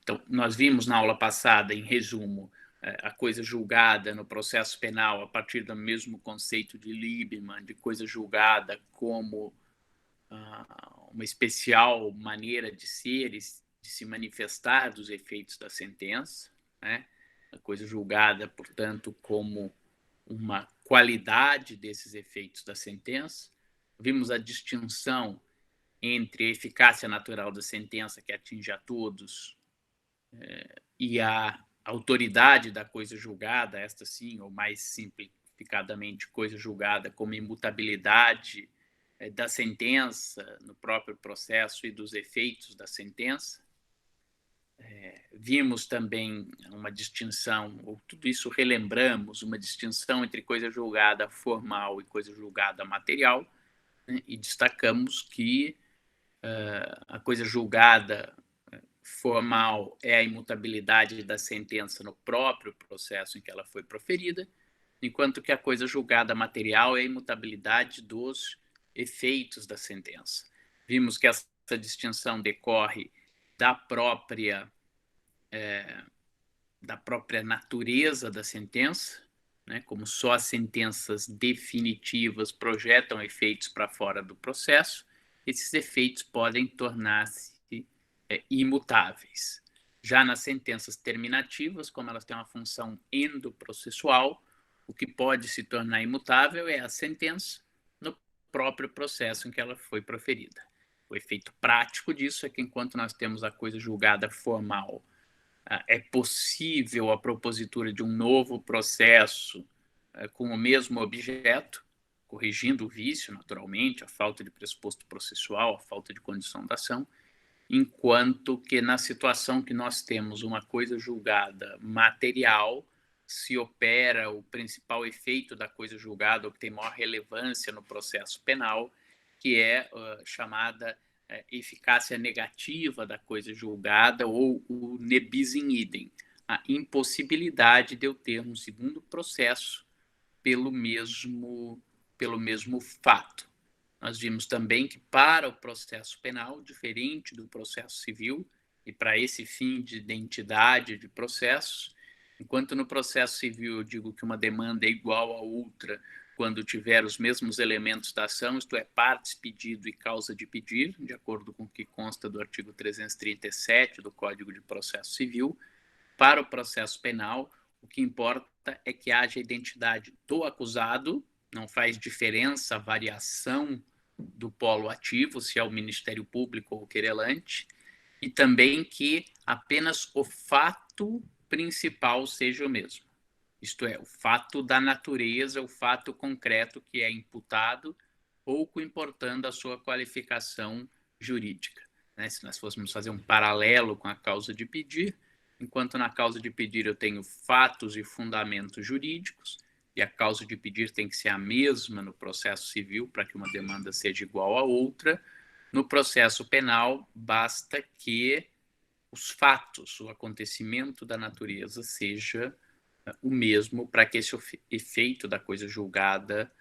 Então, nós vimos na aula passada, em resumo, a coisa julgada no processo penal a partir do mesmo conceito de Liebman, de coisa julgada como uma especial maneira de ser e de se manifestar dos efeitos da sentença, né? A coisa julgada, portanto, como uma qualidade desses efeitos da sentença. Vimos a distinção entre a eficácia natural da sentença, que atinge a todos, e a autoridade da coisa julgada, esta sim, ou mais simplificadamente, coisa julgada como imutabilidade da sentença no próprio processo e dos efeitos da sentença. Vimos também uma distinção, ou tudo isso relembramos, uma distinção entre coisa julgada formal e coisa julgada material, né? E destacamos que a coisa julgada formal é a imutabilidade da sentença no próprio processo em que ela foi proferida, enquanto que a coisa julgada material é a imutabilidade dos efeitos da sentença. Vimos que essa distinção decorre da própria natureza da sentença, né, como só as sentenças definitivas projetam efeitos para fora do processo, esses efeitos podem tornar-se imutáveis. Já nas sentenças terminativas, como elas têm uma função endoprocessual, o que pode se tornar imutável é a sentença no próprio processo em que ela foi proferida. O efeito prático disso é que, enquanto nós temos a coisa julgada formal, é possível a propositura de um novo processo com o mesmo objeto, corrigindo o vício, naturalmente, a falta de pressuposto processual, a falta de condição da ação, enquanto que na situação que nós temos uma coisa julgada material, se opera o principal efeito da coisa julgada, ou que tem maior relevância no processo penal, que é chamada eficácia negativa da coisa julgada, ou o ne bis in idem, a impossibilidade de eu ter um segundo processo pelo mesmo fato. Nós vimos também que, para o processo penal, diferente do processo civil, e para esse fim de identidade de processos, enquanto no processo civil eu digo que uma demanda é igual a outra quando tiver os mesmos elementos da ação, isto é, partes, pedido e causa de pedir, de acordo com o que consta do artigo 337 do Código de Processo Civil, para o processo penal, o que importa é que haja identidade do acusado, não faz diferença a variação do polo ativo, se é o Ministério Público ou o querelante, e também que apenas o fato principal seja o mesmo. Isto é, o fato da natureza, o fato concreto que é imputado, pouco importando a sua qualificação jurídica. Né? Se nós fôssemos fazer um paralelo com a causa de pedir, enquanto na causa de pedir eu tenho fatos e fundamentos jurídicos, e a causa de pedir tem que ser a mesma no processo civil para que uma demanda seja igual a outra, no processo penal basta que os fatos, o acontecimento da natureza seja o mesmo para que esse efeito da coisa julgada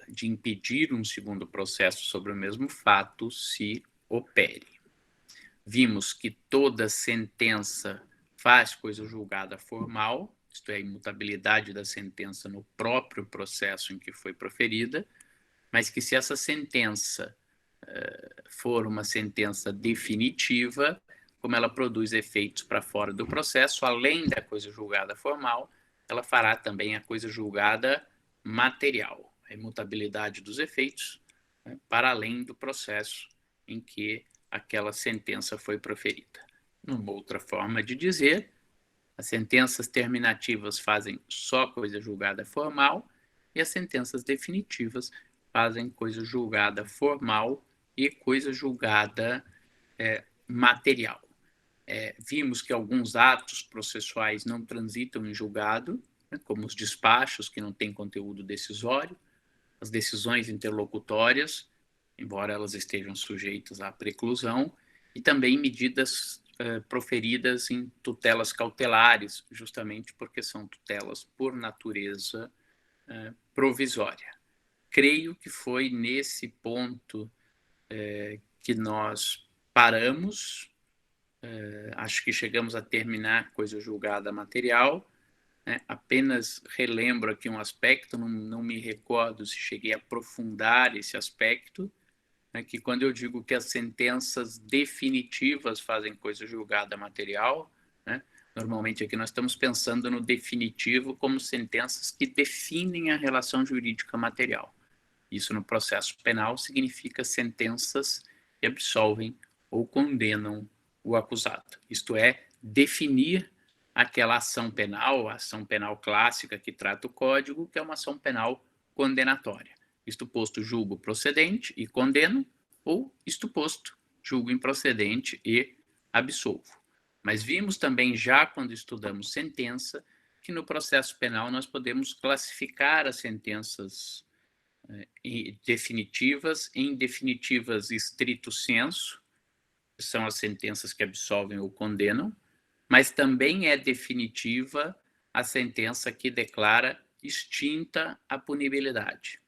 de impedir um segundo processo sobre o mesmo fato se opere. Vimos que toda sentença faz coisa julgada formal, isto é, a imutabilidade da sentença no próprio processo em que foi proferida, mas que se essa sentença for uma sentença definitiva, como ela produz efeitos para fora do processo, além da coisa julgada formal, ela fará também a coisa julgada material, a imutabilidade dos efeitos, né, para além do processo em que aquela sentença foi proferida. Uma outra forma de dizer, as sentenças terminativas fazem só coisa julgada formal e as sentenças definitivas fazem coisa julgada formal e coisa julgada material. Vimos que alguns atos processuais não transitam em julgado, né, como os despachos, que não têm conteúdo decisório, as decisões interlocutórias, embora elas estejam sujeitas à preclusão, e também medidas proferidas em tutelas cautelares, justamente porque são tutelas por natureza provisória. Creio que foi nesse ponto que nós paramos Acho que chegamos a terminar coisa julgada material, né? Apenas relembro aqui um aspecto, não me recordo se cheguei a aprofundar esse aspecto, né? Que quando eu digo que as sentenças definitivas fazem coisa julgada material, né? Normalmente aqui nós estamos pensando no definitivo como sentenças que definem a relação jurídica material. Isso no processo penal significa sentenças que absolvem ou condenam o acusado. Isto é, definir aquela ação penal, a ação penal clássica que trata o Código, que é uma ação penal condenatória. Isto posto, julgo procedente e condeno, ou isto posto, julgo improcedente e absolvo. Mas vimos também, já quando estudamos sentença, que no processo penal nós podemos classificar as sentenças definitivas em definitivas estrito sensu, que são as sentenças que absolvem ou condenam, mas também é definitiva a sentença que declara extinta a punibilidade.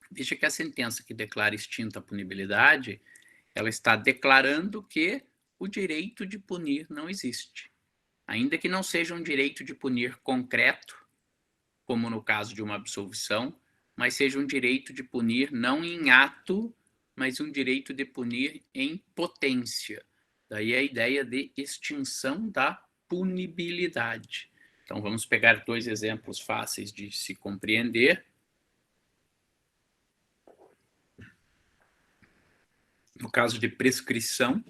Veja que a sentença que declara extinta a punibilidade, ela está declarando que o direito de punir não existe. Ainda que não seja um direito de punir concreto, como no caso de uma absolvição, mas seja um direito de punir não em ato, mas um direito de punir em potência. Daí a ideia de extinção da punibilidade. Então vamos pegar dois exemplos fáceis de se compreender. No caso de prescrição,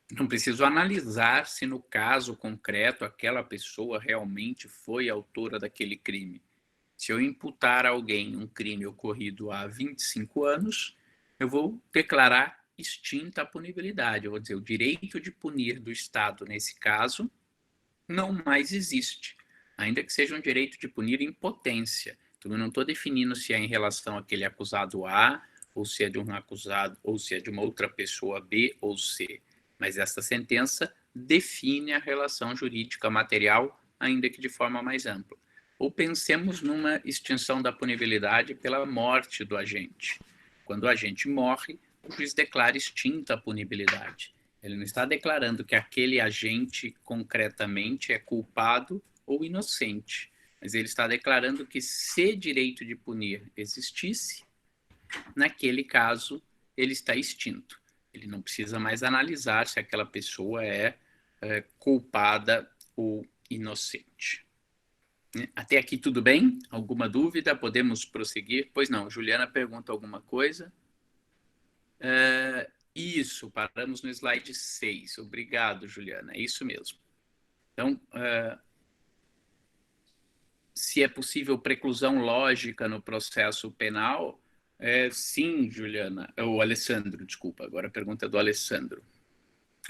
não preciso analisar se no caso concreto aquela pessoa realmente foi autora daquele crime. Se eu imputar a alguém um crime ocorrido há 25 anos, eu vou declarar extinta a punibilidade. Eu vou dizer, o direito de punir do Estado, nesse caso, não mais existe, ainda que seja um direito de punir em potência. Então, eu não estou definindo se é em relação àquele acusado A, ou se é de um acusado, ou se é de uma outra pessoa B ou C. Mas essa sentença define a relação jurídica material, ainda que de forma mais ampla. Ou pensemos numa extinção da punibilidade pela morte do agente. Quando o agente morre, o juiz declara extinta a punibilidade. Ele não está declarando que aquele agente concretamente é culpado ou inocente, mas ele está declarando que se direito de punir existisse, naquele caso ele está extinto. Ele não precisa mais analisar se aquela pessoa é culpada ou inocente. Até aqui tudo bem? Alguma dúvida? Podemos prosseguir? Pois não, Juliana pergunta alguma coisa. Isso, paramos no slide 6. Obrigado, Juliana, é isso mesmo. Então, se é possível preclusão lógica no processo penal, sim, Juliana, ou Alessandro, desculpa, agora a pergunta é do Alessandro.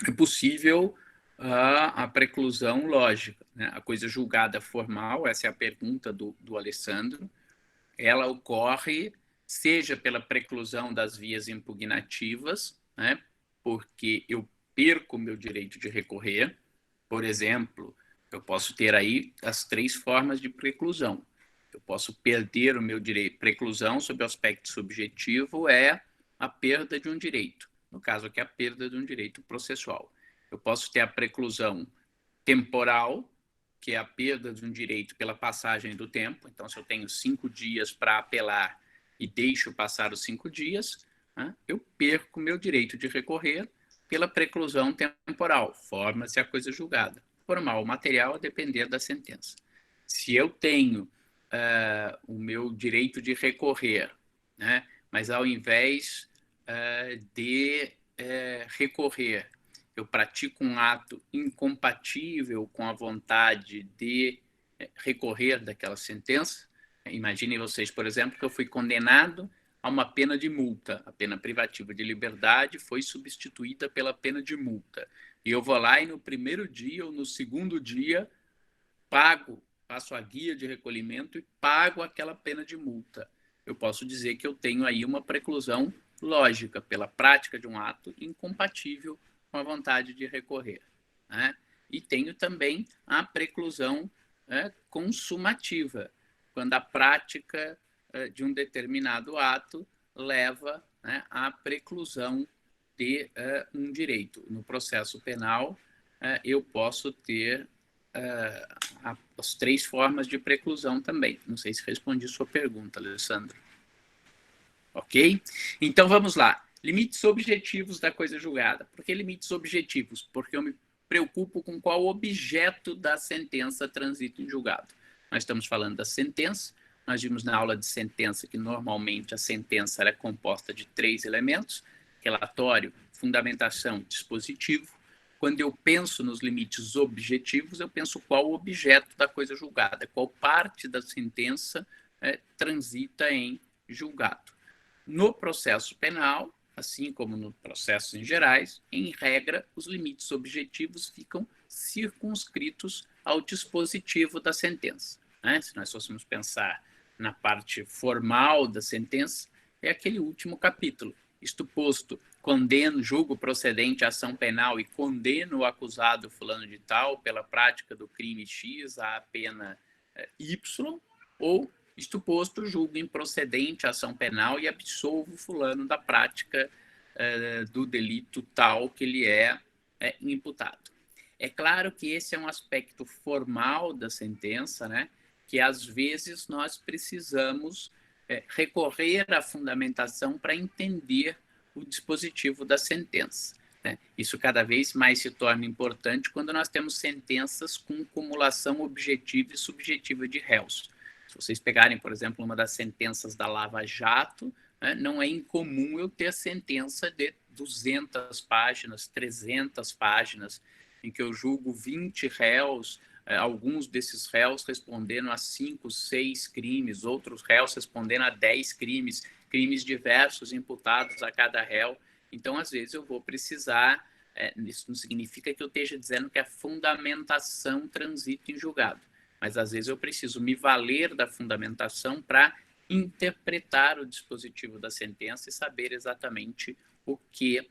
É possível a preclusão lógica, né? A coisa julgada formal, essa é a pergunta do Alessandro, ela ocorre seja pela preclusão das vias impugnativas, né? Porque eu perco o meu direito de recorrer. Por exemplo, eu posso ter aí as três formas de preclusão. Eu posso perder o meu direito. Preclusão, sob o aspecto subjetivo, é a perda de um direito. No caso aqui, a perda de um direito processual. Eu posso ter a preclusão temporal, que é a perda de um direito pela passagem do tempo. Então, se eu tenho 5 dias para apelar e deixo passar os 5 dias, né, eu perco meu direito de recorrer pela preclusão temporal. Forma-se a coisa julgada. Formal ou material, a depender da sentença. Se eu tenho o meu direito de recorrer, né, mas ao invés de recorrer, eu pratico um ato incompatível com a vontade de recorrer daquela sentença. Imaginem vocês, por exemplo, que eu fui condenado a uma pena de multa. A pena privativa de liberdade foi substituída pela pena de multa. E eu vou lá e no primeiro dia ou no segundo dia pago, faço a guia de recolhimento e pago aquela pena de multa. Eu posso dizer que eu tenho aí uma preclusão lógica pela prática de um ato incompatível com a vontade de recorrer, né? E tenho também a preclusão consumativa, quando a prática de um determinado ato leva, né, à preclusão de um direito. No processo penal, eu posso ter as 3 formas de preclusão também. Não sei se respondi sua pergunta, Alessandro. Ok? Então, vamos lá. Limites objetivos da coisa julgada. Por que limites objetivos? Porque eu me preocupo com qual objeto da sentença transita em julgado. Nós estamos falando da sentença. Nós vimos na aula de sentença que, normalmente, a sentença é composta de 3 elementos: relatório, fundamentação, dispositivo. Quando eu penso nos limites objetivos, eu penso qual objeto da coisa julgada, qual parte da sentença transita em julgado. No processo penal, assim como nos processos em gerais, em regra, os limites objetivos ficam circunscritos ao dispositivo da sentença. Se nós fôssemos pensar na parte formal da sentença, é aquele último capítulo. Isto posto, condeno, julgo procedente a ação penal e condeno o acusado fulano de tal pela prática do crime X à pena Y, ou isto posto, julgo improcedente a ação penal e absolvo fulano da prática do delito tal que lhe é imputado. É claro que esse é um aspecto formal da sentença, né, que às vezes nós precisamos recorrer à fundamentação para entender o dispositivo da sentença. Isso cada vez mais se torna importante quando nós temos sentenças com cumulação objetiva e subjetiva de réus. Se vocês pegarem, por exemplo, uma das sentenças da Lava Jato, não é incomum eu ter sentença de 200 páginas, 300 páginas, em que eu julgo 20 réus, alguns desses réus respondendo a 5, 6 crimes, outros réus respondendo a 10 crimes, crimes diversos imputados a cada réu. Então, às vezes, eu vou precisar, isso não significa que eu esteja dizendo que a fundamentação transita em julgado, mas às vezes eu preciso me valer da fundamentação para interpretar o dispositivo da sentença e saber exatamente o que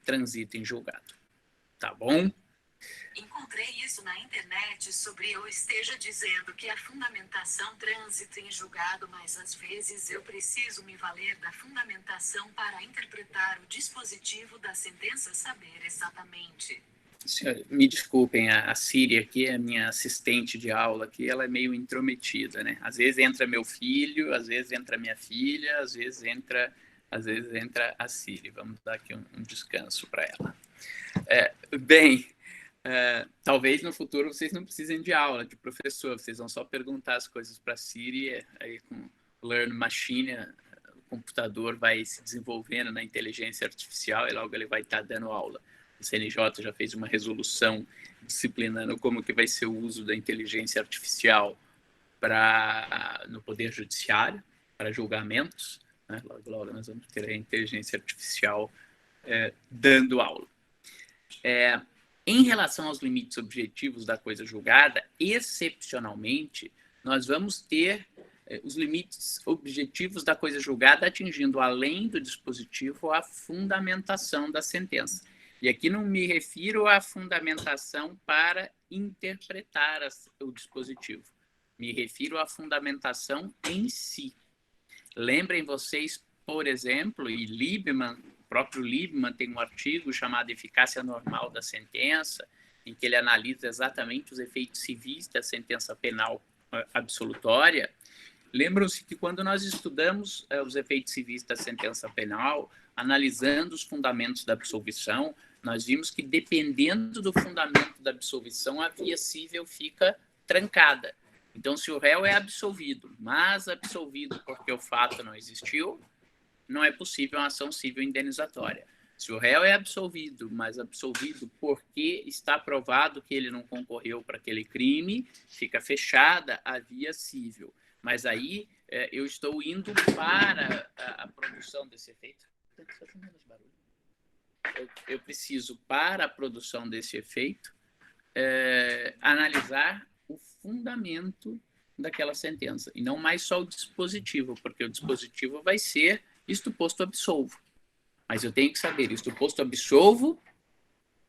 transita em julgado. Tá bom? Encontrei isso na internet sobre eu esteja dizendo que a fundamentação transita em julgado, mas às vezes eu preciso me valer da fundamentação para interpretar o dispositivo da sentença, saber exatamente. Senhor, me desculpem, a Siri aqui é minha assistente de aula aqui, ela é meio intrometida, né? Às vezes entra meu filho, às vezes entra minha filha, às vezes entra a Siri. Vamos dar aqui um descanso para ela. Talvez no futuro vocês não precisem de aula, de professor, vocês vão só perguntar as coisas para a Siri, aí com Learn Machine, o computador vai se desenvolvendo na inteligência artificial e logo ele vai estar dando aula. O CNJ já fez uma resolução disciplinando como que vai ser o uso da inteligência artificial no Poder Judiciário, para julgamentos. Né? Logo nós vamos ter a inteligência artificial dando aula. Em relação aos limites objetivos da coisa julgada, excepcionalmente, nós vamos ter os limites objetivos da coisa julgada atingindo, além do dispositivo, a fundamentação da sentença. E aqui não me refiro à fundamentação para interpretar o dispositivo. Me refiro à fundamentação em si. Lembrem vocês, por exemplo, e Liebman, o próprio Liebman tem um artigo chamado Eficácia Normal da Sentença, em que ele analisa exatamente os efeitos civis da sentença penal absolutória. Lembram-se que quando nós estudamos os efeitos civis da sentença penal, analisando os fundamentos da absolvição, nós vimos que, dependendo do fundamento da absolvição, a via cível fica trancada. Então, se o réu é absolvido, mas absolvido porque o fato não existiu, não é possível uma ação civil indenizatória. Se o réu é absolvido, mas absolvido porque está provado que ele não concorreu para aquele crime, fica fechada a via cível. Mas aí eu estou indo para a produção desse efeito. Eu preciso, para a produção desse efeito, analisar o fundamento daquela sentença, e não mais só o dispositivo, porque o dispositivo vai ser isto posto absolvo. Mas eu tenho que saber, isto posto absolvo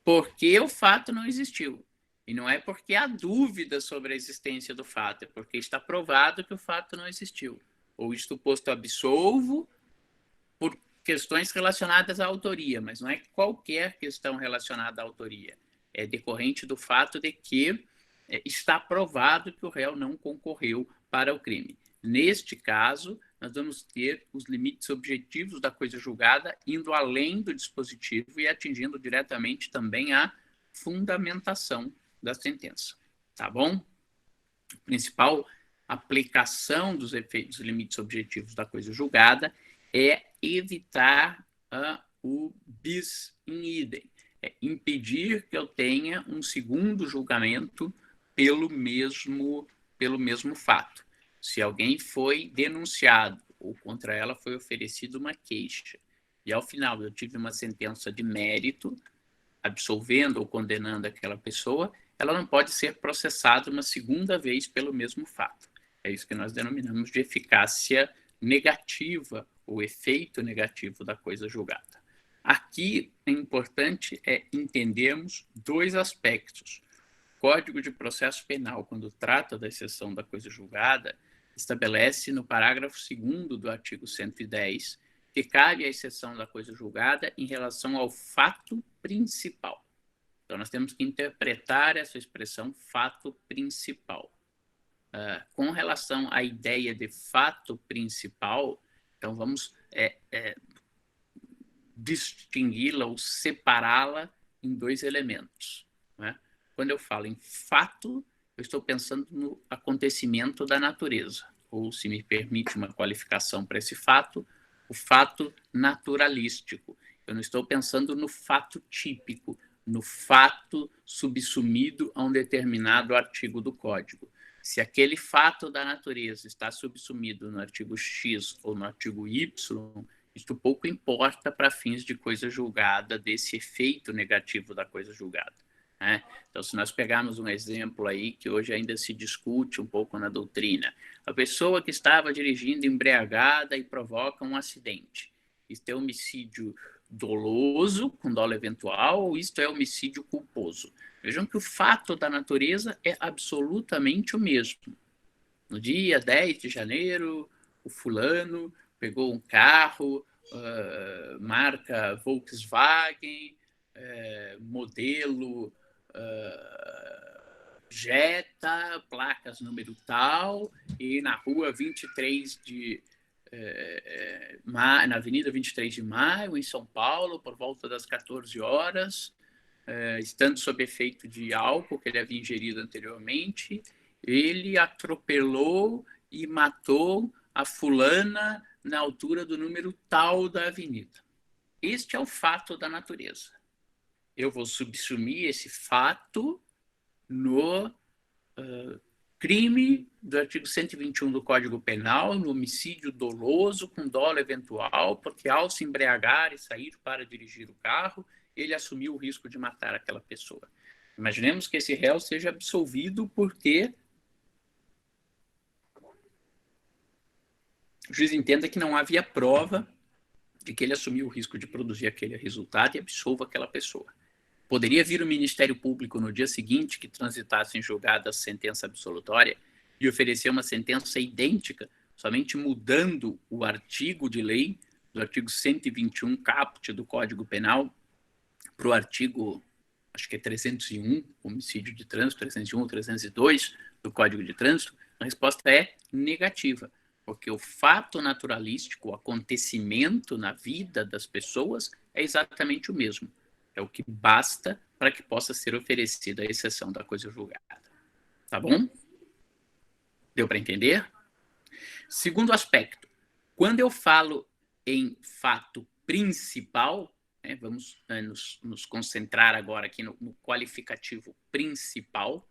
porque o fato não existiu. E não é porque há dúvida sobre a existência do fato, é porque está provado que o fato não existiu. Ou isto posto absolvo questões relacionadas à autoria, mas não é qualquer questão relacionada à autoria. É decorrente do fato de que está provado que o réu não concorreu para o crime. Neste caso, nós vamos ter os limites objetivos da coisa julgada indo além do dispositivo e atingindo diretamente também a fundamentação da sentença. Tá bom? A principal aplicação dos efeitos limites objetivos da coisa julgada é evitar o bis in idem, é impedir que eu tenha um segundo julgamento pelo mesmo fato. Se alguém foi denunciado ou contra ela foi oferecida uma queixa e ao final eu tive uma sentença de mérito absolvendo ou condenando aquela pessoa, ela não pode ser processada uma segunda vez pelo mesmo fato. É isso que nós denominamos de eficácia negativa, ou efeito negativo da coisa julgada. Aqui é importante entendermos dois aspectos. O Código de Processo Penal, quando trata da exceção da coisa julgada, estabelece no parágrafo 2º do artigo 110 que cabe a exceção da coisa julgada em relação ao fato principal. Então, nós temos que interpretar essa expressão fato principal. Com relação à ideia de fato principal, então vamos distingui-la ou separá-la em dois elementos. Né? Quando eu falo em fato, eu estou pensando no acontecimento da natureza, ou, se me permite uma qualificação para esse fato, o fato naturalístico. Eu não estou pensando no fato típico, no fato subsumido a um determinado artigo do Código. Se aquele fato da natureza está subsumido no artigo X ou no artigo Y, isto pouco importa para fins de coisa julgada, desse efeito negativo da coisa julgada. Né? Então, se nós pegarmos um exemplo aí que hoje ainda se discute um pouco na doutrina, a pessoa que estava dirigindo embriagada e provoca um acidente. Isto é homicídio doloso, com dolo eventual, ou isto é homicídio culposo? Vejam que o fato da natureza é absolutamente o mesmo. No dia 10 de janeiro, o fulano pegou um carro, marca Volkswagen, modelo Jetta, placas número tal, e na rua 23 de na Avenida 23 de Maio, em São Paulo, por volta das 14 horas, estando sob efeito de álcool que ele havia ingerido anteriormente, ele atropelou e matou a fulana na altura do número tal da avenida. Este é o fato da natureza. Eu vou subsumir esse fato no crime do artigo 121 do Código Penal, no homicídio doloso com dolo eventual, porque ao se embriagar e sair para dirigir o carro, ele assumiu o risco de matar aquela pessoa. Imaginemos que esse réu seja absolvido porque o juiz entenda que não havia prova de que ele assumiu o risco de produzir aquele resultado e absolva aquela pessoa. Poderia vir o Ministério Público no dia seguinte que transitasse em julgada a sentença absolutória e oferecer uma sentença idêntica, somente mudando o artigo de lei, do artigo 121 caput do Código Penal, para o artigo, acho que é 301, homicídio de trânsito, 301 ou 302 do Código de Trânsito? A resposta é negativa, porque o fato naturalístico, o acontecimento na vida das pessoas é exatamente o mesmo. É o que basta para que possa ser oferecida a exceção da coisa julgada. Tá bom? Deu para entender? Segundo aspecto, quando eu falo em fato principal, vamos nos concentrar agora aqui no qualificativo principal,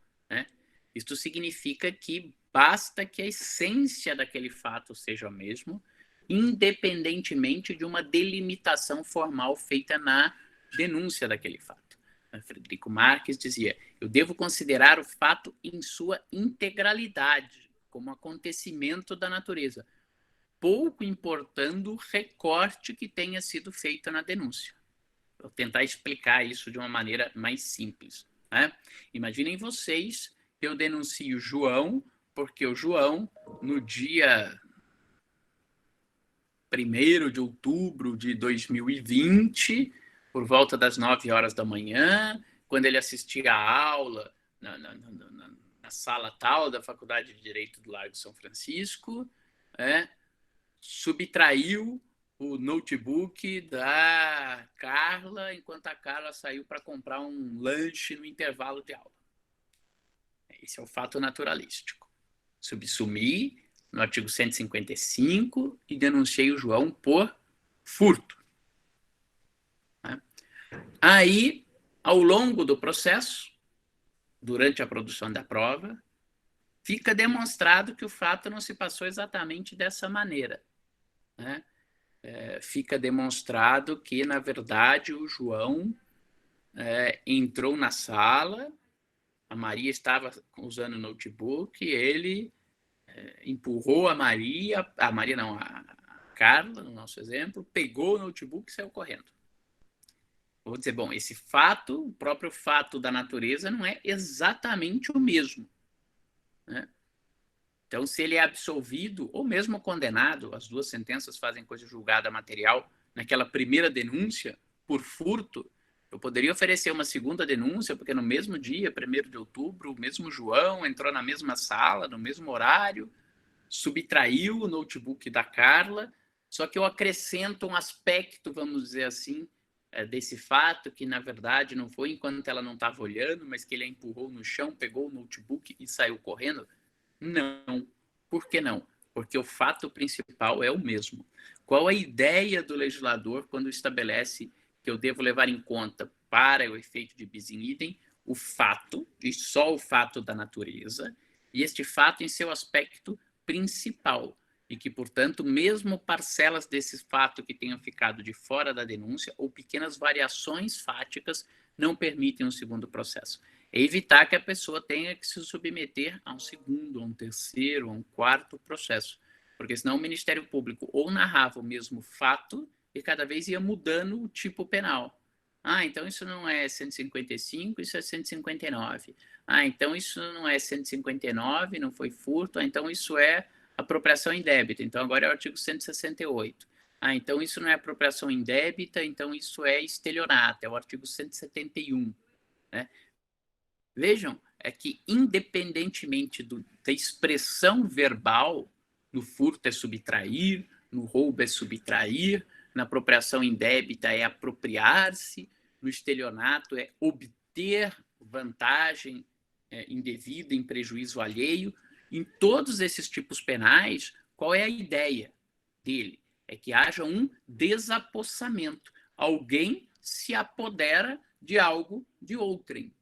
isto significa que basta que a essência daquele fato seja a mesma, independentemente de uma delimitação formal feita na denúncia daquele fato. Frederico Marques dizia: eu devo considerar o fato em sua integralidade, como acontecimento da natureza, pouco importando o recorte que tenha sido feito na denúncia. Vou tentar explicar isso de uma maneira mais simples. Imaginem vocês que eu denuncio o João, porque o João, no dia 1º de outubro de 2020, por volta das 9 horas da manhã, quando ele assistia à aula na sala tal da Faculdade de Direito do Largo de São Francisco, subtraiu o notebook da Carla enquanto a Carla saiu para comprar um lanche no intervalo de aula. Esse é o fato naturalístico. Subsumi no artigo 155 e denunciei o João por furto. Aí, ao longo do processo, durante a produção da prova, fica demonstrado que o fato não se passou exatamente dessa maneira. Fica demonstrado que, na verdade, o João entrou na sala, a Maria estava usando o notebook, ele empurrou a Carla, no nosso exemplo, pegou o notebook e saiu correndo. Vou dizer, bom, esse fato, o próprio fato da natureza, não é exatamente o mesmo. Então, se ele é absolvido ou mesmo condenado, as duas sentenças fazem coisa julgada material, naquela primeira denúncia por furto, eu poderia oferecer uma segunda denúncia, porque no mesmo dia, 1º de outubro, o mesmo João entrou na mesma sala, no mesmo horário, subtraiu o notebook da Carla, só que eu acrescento um aspecto, vamos dizer assim, desse fato, que na verdade não foi enquanto ela não estava olhando, mas que ele a empurrou no chão, pegou o notebook e saiu correndo. Não. Por que não? Porque o fato principal é o mesmo. Qual a ideia do legislador quando estabelece que eu devo levar em conta, para o efeito de bis in idem, o fato, e só o fato da natureza, e este fato em seu aspecto principal, e que, portanto, mesmo parcelas desse fato que tenham ficado de fora da denúncia ou pequenas variações fáticas não permitem um segundo processo. É evitar que a pessoa tenha que se submeter a um segundo, a um terceiro, a um quarto processo, porque senão o Ministério Público ou narrava o mesmo fato e cada vez ia mudando o tipo penal. Então isso não é 155, isso é 159. Então isso não é 159, não foi furto, então isso é apropriação indébita, então agora é o artigo 168. Então isso não é apropriação indébita, então isso é estelionato, é o artigo 171. Vejam, é que independentemente da expressão verbal, no furto é subtrair, no roubo é subtrair, na apropriação indébita é apropriar-se, no estelionato é obter vantagem indevida em prejuízo alheio. Em todos esses tipos penais, qual é a ideia dele? É que haja um desapossamento. Alguém se apodera de algo de outrem.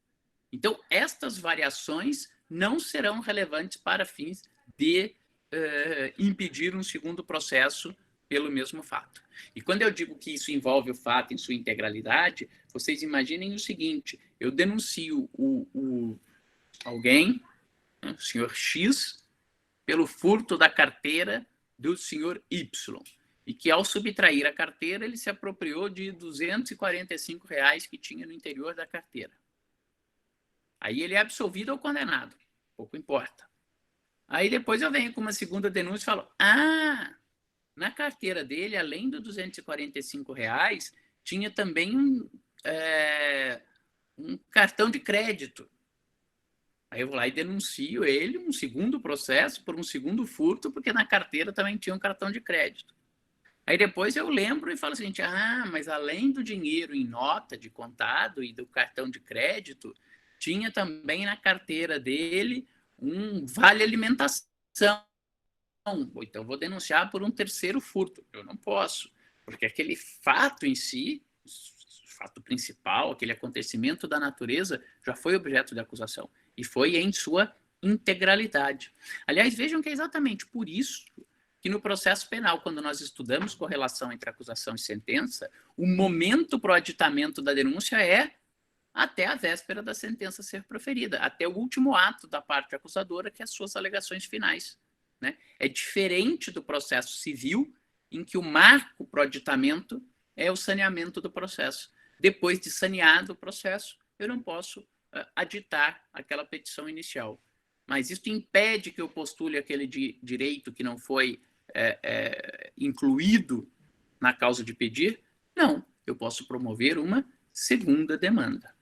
Então, estas variações não serão relevantes para fins de impedir um segundo processo pelo mesmo fato. E quando eu digo que isso envolve o fato em sua integralidade, vocês imaginem o seguinte: eu denuncio alguém, o senhor X, pelo furto da carteira do senhor Y, e que ao subtrair a carteira, ele se apropriou de R$245 que tinha no interior da carteira. Aí ele é absolvido ou condenado, pouco importa. Aí depois eu venho com uma segunda denúncia e falo, na carteira dele, além dos R$245, tinha também um cartão de crédito. Aí eu vou lá e denuncio ele, um segundo processo, por um segundo furto, porque na carteira também tinha um cartão de crédito. Aí depois eu lembro e falo assim, mas além do dinheiro em nota de contado e do cartão de crédito, tinha também na carteira dele um vale alimentação. Então vou denunciar por um terceiro furto. Eu não posso, porque aquele fato em si, o fato principal, aquele acontecimento da natureza, já foi objeto de acusação e foi em sua integralidade. Aliás, vejam que é exatamente por isso que no processo penal, quando nós estudamos correlação entre acusação e sentença, o momento para o aditamento da denúncia é até a véspera da sentença ser proferida, até o último ato da parte acusadora, que é as suas alegações finais. É diferente do processo civil, em que o marco para o aditamento é o saneamento do processo. Depois de saneado o processo, eu não posso aditar aquela petição inicial. Mas isso impede que eu postule aquele direito que não foi incluído na causa de pedir? Não, eu posso promover uma segunda demanda.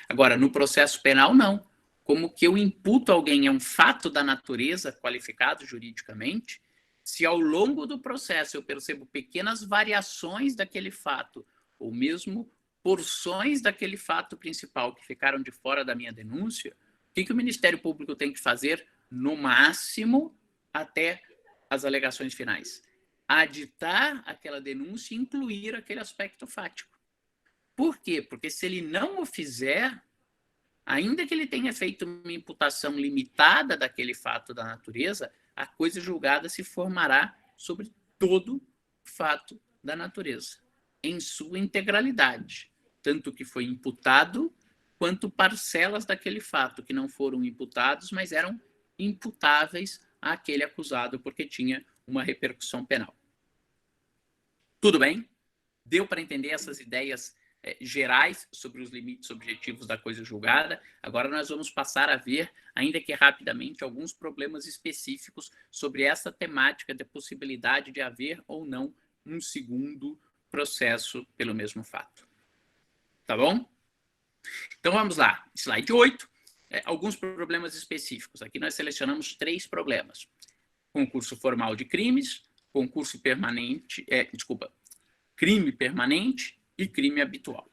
Agora, no processo penal, não. Como que eu imputo alguém é um fato da natureza qualificado juridicamente, se ao longo do processo eu percebo pequenas variações daquele fato, ou mesmo porções daquele fato principal que ficaram de fora da minha denúncia, o que o Ministério Público tem que fazer, no máximo, até as alegações finais? Aditar aquela denúncia e incluir aquele aspecto fático. Por quê? Porque se ele não o fizer, ainda que ele tenha feito uma imputação limitada daquele fato da natureza, a coisa julgada se formará sobre todo fato da natureza, em sua integralidade, tanto que foi imputado, quanto parcelas daquele fato que não foram imputados, mas eram imputáveis àquele acusado, porque tinha uma repercussão penal. Tudo bem? Deu para entender essas ideias gerais sobre os limites objetivos da coisa julgada? Agora nós vamos passar a ver, ainda que rapidamente, alguns problemas específicos sobre essa temática da possibilidade de haver ou não um segundo processo pelo mesmo fato. Tá bom? Então vamos lá. Slide 8. Alguns problemas específicos. Aqui nós selecionamos 3 problemas. Concurso formal de crimes, concurso permanente, crime permanente e crime habitual.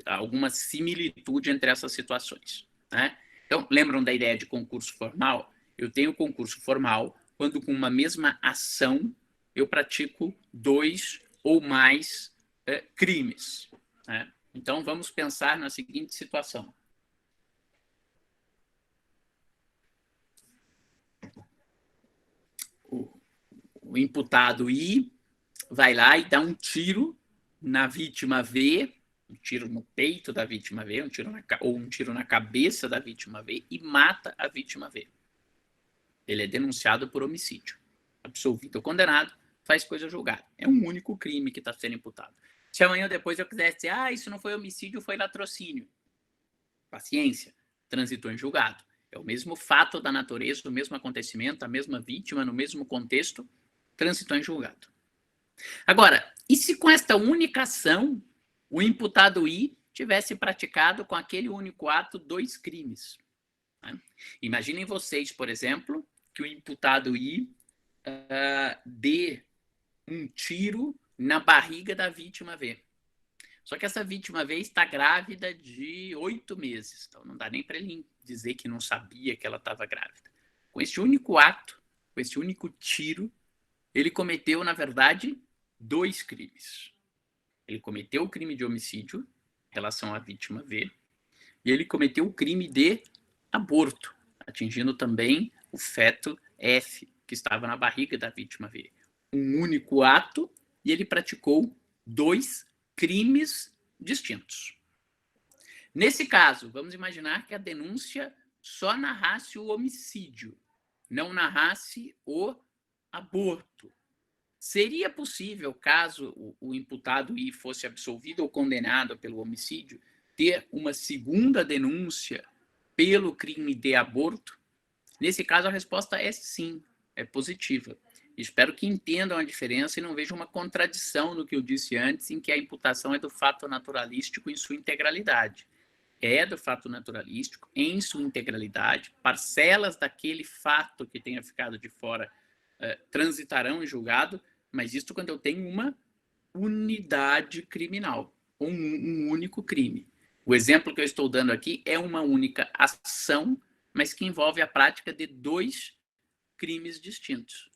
Há alguma similitude entre essas situações, né? Então, lembram da ideia de concurso formal? Eu tenho concurso formal quando, com uma mesma ação, eu pratico 2 ou mais crimes, né? Então, vamos pensar na seguinte situação. O imputado I vai lá e dá um tiro na vítima V, um tiro no peito da vítima V, ou um tiro na cabeça da vítima V, e mata a vítima V. Ele é denunciado por homicídio. Absolvido ou condenado, faz coisa julgada. É um único crime que está sendo imputado. Se amanhã ou depois eu quiser dizer, isso não foi homicídio, foi latrocínio. Paciência, transitou em julgado. É o mesmo fato da natureza, o mesmo acontecimento, a mesma vítima, no mesmo contexto, transitou em julgado. Agora, e se com esta única ação o imputado I tivesse praticado com aquele único ato 2 crimes? Né? Imaginem vocês, por exemplo, que o imputado I dê um tiro na barriga da vítima V. Só que essa vítima V está grávida de 8 meses. Então não dá nem para ele dizer que não sabia que ela estava grávida. Com esse único ato, com esse único tiro, ele cometeu, na verdade, 2 crimes. Ele cometeu o crime de homicídio em relação à vítima V e ele cometeu o crime de aborto, atingindo também o feto F, que estava na barriga da vítima V. Um único ato e ele praticou 2 crimes distintos. Nesse caso, vamos imaginar que a denúncia só narrasse o homicídio, não narrasse o aborto. Seria possível, caso o imputado I fosse absolvido ou condenado pelo homicídio, ter uma segunda denúncia pelo crime de aborto? Nesse caso, a resposta é sim, é positiva. Espero que entendam a diferença e não vejam uma contradição no que eu disse antes, em que a imputação é do fato naturalístico em sua integralidade. É do fato naturalístico em sua integralidade, parcelas daquele fato que tenha ficado de fora transitarão em julgado, mas isso quando eu tenho uma unidade criminal, um único crime. O exemplo que eu estou dando aqui é uma única ação, mas que envolve a prática de 2 crimes distintos,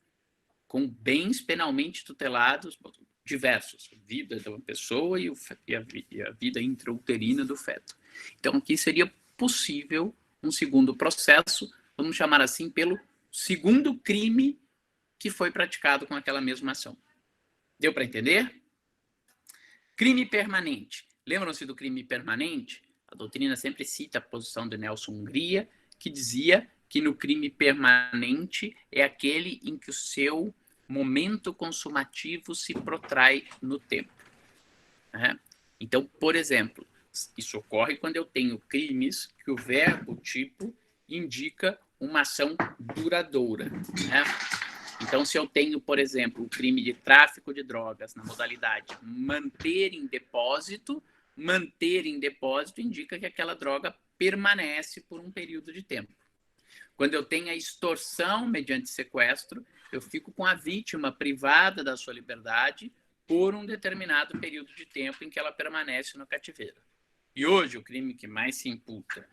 com bens penalmente tutelados diversos, a vida de uma pessoa e a vida intrauterina do feto. Então, aqui seria possível um segundo processo, vamos chamar assim, pelo segundo crime que foi praticado com aquela mesma ação. Deu para entender? Crime permanente. Lembram-se do crime permanente? A doutrina sempre cita a posição de Nelson Hungria, que dizia que no crime permanente é aquele em que o seu momento consumativo se protrai no tempo. Então, por exemplo, isso ocorre quando eu tenho crimes que o verbo tipo indica uma ação duradoura. Então, se eu tenho, por exemplo, o crime de tráfico de drogas na modalidade manter em depósito indica que aquela droga permanece por um período de tempo. Quando eu tenho a extorsão mediante sequestro, eu fico com a vítima privada da sua liberdade por um determinado período de tempo em que ela permanece no cativeiro. E hoje o crime que mais se imputa,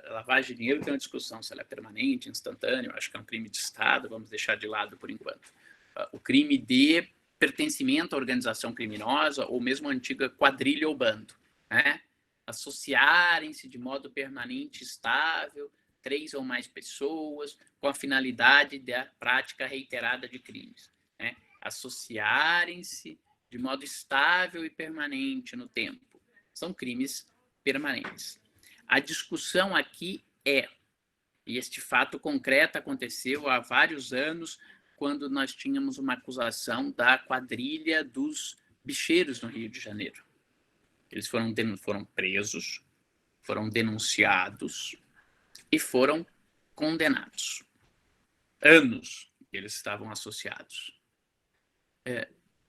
lavagem de dinheiro, tem uma discussão se ela é permanente, instantânea, eu acho que é um crime de Estado, vamos deixar de lado por enquanto. O crime de pertencimento à organização criminosa, ou mesmo a antiga quadrilha ou bando, né? Associarem-se de modo permanente e estável 3 ou mais pessoas com a finalidade da prática reiterada de crimes, né? Associarem-se de modo estável e permanente no tempo. São crimes permanentes. A discussão aqui é, e este fato concreto aconteceu há vários anos, quando nós tínhamos uma acusação da quadrilha dos bicheiros no Rio de Janeiro. Eles foram presos, foram denunciados e foram condenados. Anos eles estavam associados.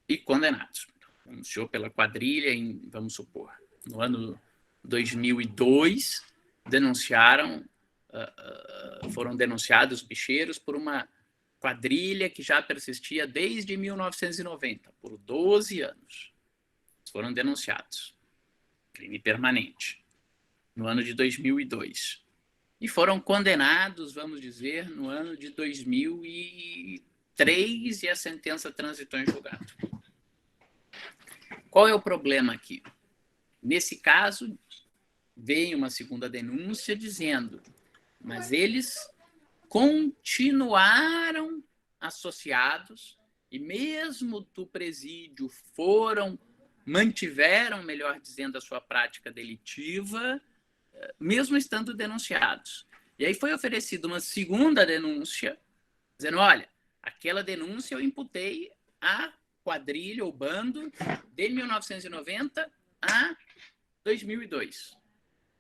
E condenados. Denunciou pela quadrilha em, vamos supor, no ano 2002, foram denunciados bicheiros por uma quadrilha que já persistia desde 1990, por 12 anos. Eles foram denunciados. Crime permanente. No ano de 2002. E foram condenados, vamos dizer, no ano de 2003 e a sentença transitou em julgado. Qual é o problema aqui? Nesse caso, vem uma segunda denúncia dizendo, mas eles continuaram associados e mesmo do presídio mantiveram, melhor dizendo, a sua prática delitiva, mesmo estando denunciados. E aí foi oferecida uma segunda denúncia, dizendo, olha, aquela denúncia eu imputei a quadrilha ou bando de 1990 a 2002.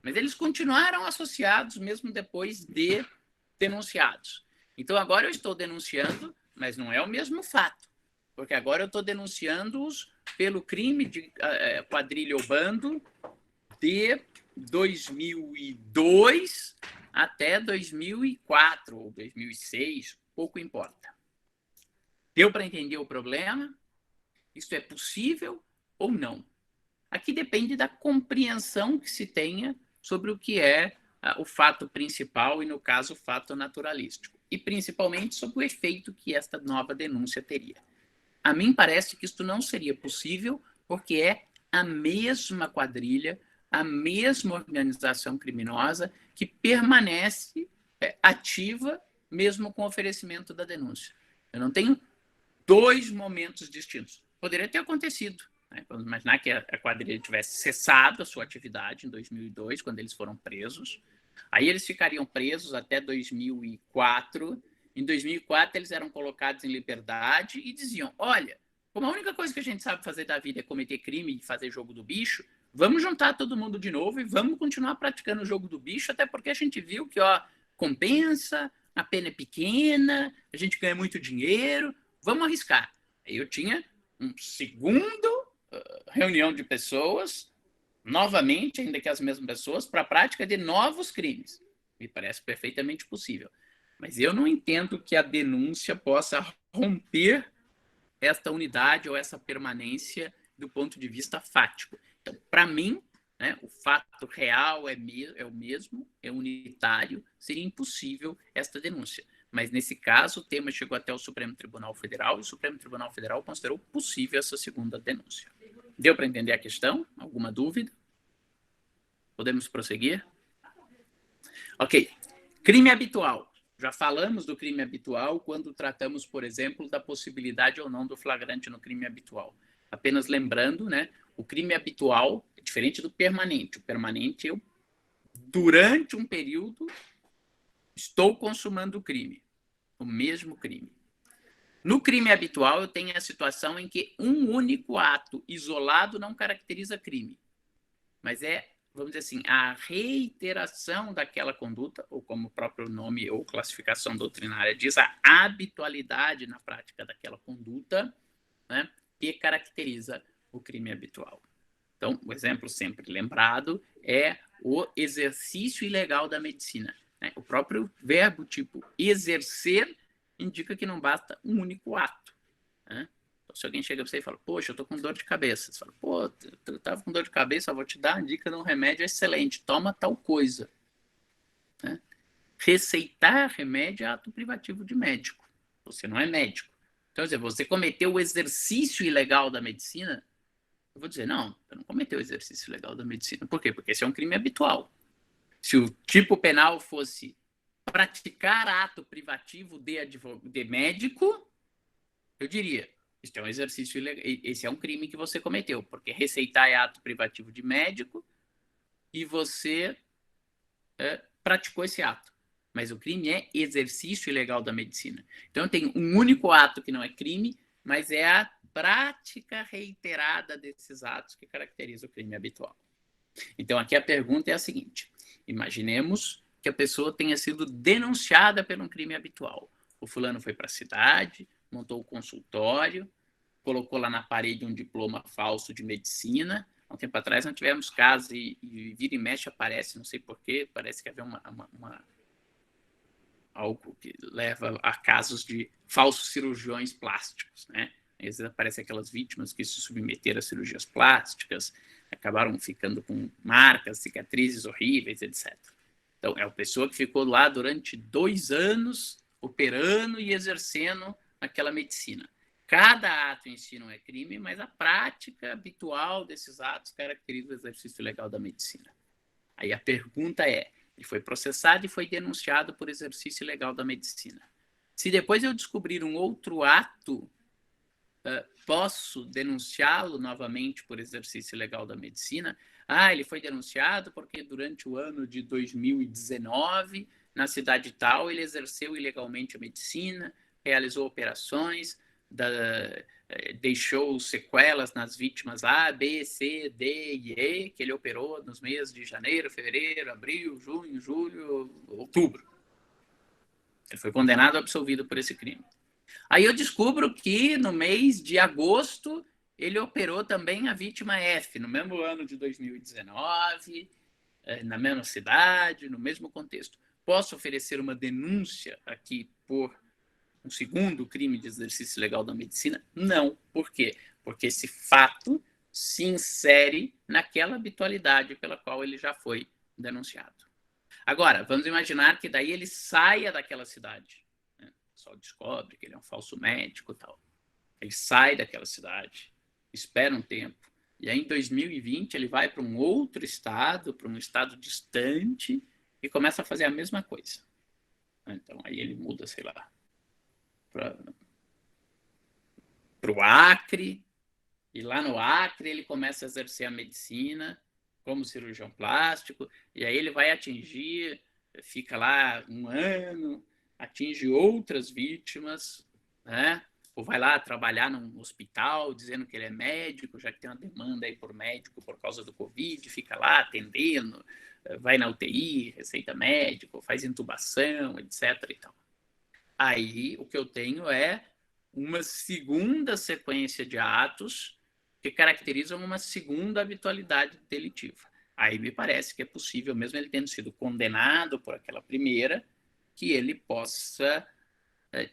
Mas eles continuaram associados mesmo depois de denunciados. Então, agora eu estou denunciando, mas não é o mesmo fato, porque agora eu estou denunciando-os pelo crime de quadrilha ou bando de 2002 até 2004 ou 2006, pouco importa. Deu para entender o problema? Isso é possível ou não? Aqui depende da compreensão que se tenha sobre o que é o fato principal e, no caso, o fato naturalístico. E, principalmente, sobre o efeito que esta nova denúncia teria. A mim parece que isto não seria possível porque é a mesma quadrilha, a mesma organização criminosa que permanece ativa mesmo com o oferecimento da denúncia. Eu não tenho 2 momentos distintos. Poderia ter acontecido. Né? Vamos imaginar que a quadrilha tivesse cessado a sua atividade em 2002, quando eles foram presos. Aí eles ficariam presos até 2004. Em 2004, eles eram colocados em liberdade e diziam, olha, como a única coisa que a gente sabe fazer da vida é cometer crime e fazer jogo do bicho, vamos juntar todo mundo de novo e vamos continuar praticando o jogo do bicho, até porque a gente viu que compensa, a pena é pequena, a gente ganha muito dinheiro, vamos arriscar. Aí eu tinha um segundo reunião de pessoas, novamente, ainda que as mesmas pessoas, para a prática de novos crimes. Me parece perfeitamente possível. Mas eu não entendo que a denúncia possa romper esta unidade ou essa permanência do ponto de vista fático. Então, para mim, né, o fato real é o mesmo, é unitário, seria impossível esta denúncia. Mas, nesse caso, o tema chegou até o Supremo Tribunal Federal e o Supremo Tribunal Federal considerou possível essa segunda denúncia. Deu para entender a questão? Alguma dúvida? Podemos prosseguir? Ok. Crime habitual. Já falamos do crime habitual quando tratamos, por exemplo, da possibilidade ou não do flagrante no crime habitual. Apenas lembrando, né, o crime habitual é diferente do permanente. O permanente, eu, durante um período, estou consumando o crime, o mesmo crime. No crime habitual, eu tenho a situação em que um único ato isolado não caracteriza crime, mas é vamos dizer assim, a reiteração daquela conduta, ou como o próprio nome ou classificação doutrinária diz, a habitualidade na prática daquela conduta, né, que caracteriza o crime habitual. Então, o exemplo sempre lembrado é o exercício ilegal da medicina, né? O próprio verbo tipo exercer indica que não basta um único ato, né? Então, se alguém chega para você e fala, poxa, eu estou com dor de cabeça, você fala, pô, eu estava com dor de cabeça, eu vou te dar uma dica de um remédio excelente, toma tal coisa, né? Receitar remédio é ato privativo de médico, você não é médico. Então, quer dizer, você cometeu o exercício ilegal da medicina, eu vou dizer, não, eu não cometi o exercício legal da medicina. Por quê? Porque esse é um crime habitual. Se o tipo penal fosse praticar ato privativo de médico, eu diria, isso é um exercício ilegal, esse é um crime que você cometeu, porque receitar é ato privativo de médico e você praticou esse ato. Mas o crime é exercício ilegal da medicina. Então tem um único ato que não é crime, mas é a prática reiterada desses atos que caracteriza o crime habitual. Então, aqui a pergunta é a seguinte: imaginemos que a pessoa tenha sido denunciada por um crime habitual. O fulano foi para a cidade, montou o consultório, colocou lá na parede um diploma falso de medicina. Há um tempo atrás nós tivemos casos e vira e mexe aparece, não sei porquê, parece que havia algo que leva a casos de falsos cirurgiões plásticos, né? Às vezes aparecem aquelas vítimas que se submeteram a cirurgias plásticas, acabaram ficando com marcas, cicatrizes horríveis, etc. Então, é uma pessoa que ficou lá durante 2 anos operando e exercendo aquela medicina. Cada ato em si não é crime, mas a prática habitual desses atos caracteriza o exercício legal da medicina. Aí a pergunta é, ele foi processado e foi denunciado por exercício ilegal da medicina. Se depois eu descobrir um outro ato, posso denunciá-lo novamente por exercício ilegal da medicina? Ah, ele foi denunciado porque durante o ano de 2019, na cidade tal, ele exerceu ilegalmente a medicina, realizou operações, deixou sequelas nas vítimas A, B, C, D e E, que ele operou nos meses de janeiro, fevereiro, abril, junho, julho, outubro. Ele foi condenado e absolvido por esse crime. Aí eu descubro que no mês de agosto ele operou também a vítima F, no mesmo ano de 2019, na mesma cidade, no mesmo contexto. Posso oferecer uma denúncia aqui por um segundo crime de exercício ilegal da medicina? Não. Por quê? Porque esse fato se insere naquela habitualidade pela qual ele já foi denunciado. Agora, vamos imaginar que daí ele saia daquela cidade. Né? O pessoal descobre que ele é um falso médico e tal. Ele sai daquela cidade, espera um tempo, e aí em 2020 ele vai para um outro estado, para um estado distante, e começa a fazer a mesma coisa. Então aí ele muda, sei lá, para o Acre, e lá no Acre ele começa a exercer a medicina como cirurgião plástico, e aí ele vai atingir, fica lá um ano, atinge outras vítimas, né? Ou vai lá trabalhar num hospital dizendo que ele é médico, já que tem uma demanda aí por médico por causa do Covid, fica lá atendendo, vai na UTI, receita médico, faz intubação, etc. E tal. Aí o que eu tenho é uma segunda sequência de atos que caracterizam uma segunda habitualidade delitiva. Aí me parece que é possível, mesmo ele tendo sido condenado por aquela primeira, que ele possa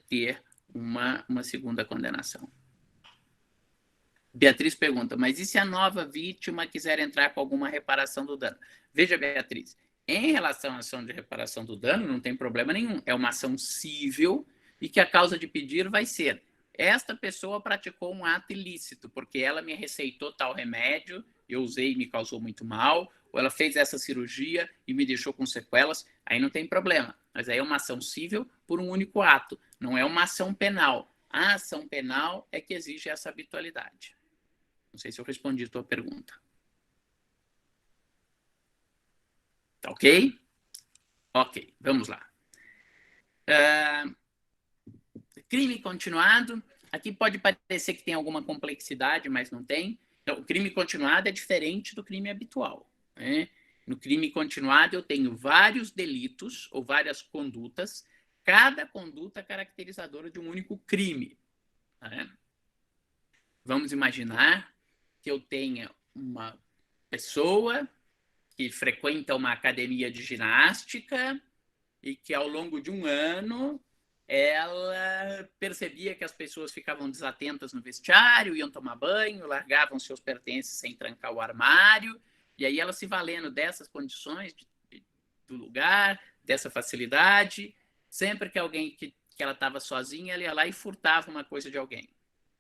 ter uma segunda condenação. Beatriz pergunta, mas e se a nova vítima quiser entrar com alguma reparação do dano? Veja, Beatriz, em relação à ação de reparação do dano, não tem problema nenhum. É uma ação cível e que a causa de pedir vai ser: esta pessoa praticou um ato ilícito, porque ela me receitou tal remédio, eu usei e me causou muito mal, ou ela fez essa cirurgia e me deixou com sequelas, aí não tem problema. Mas aí é uma ação cível por um único ato, não é uma ação penal. A ação penal é que exige essa habitualidade. Não sei se eu respondi a tua pergunta. Tá ok? Ok, vamos lá. Crime continuado. Aqui pode parecer que tem alguma complexidade, mas não tem. Então, o crime continuado é diferente do crime habitual. Né? No crime continuado, eu tenho vários delitos ou várias condutas, cada conduta caracterizadora de um único crime. Né? Vamos imaginar que eu tenha uma pessoa que frequenta uma academia de ginástica e que, ao longo de um ano, ela percebia que as pessoas ficavam desatentas no vestiário, iam tomar banho, largavam seus pertences sem trancar o armário, e aí ela se valendo dessas condições do lugar, dessa facilidade, sempre que alguém que ela estava sozinha, ela ia lá e furtava uma coisa de alguém.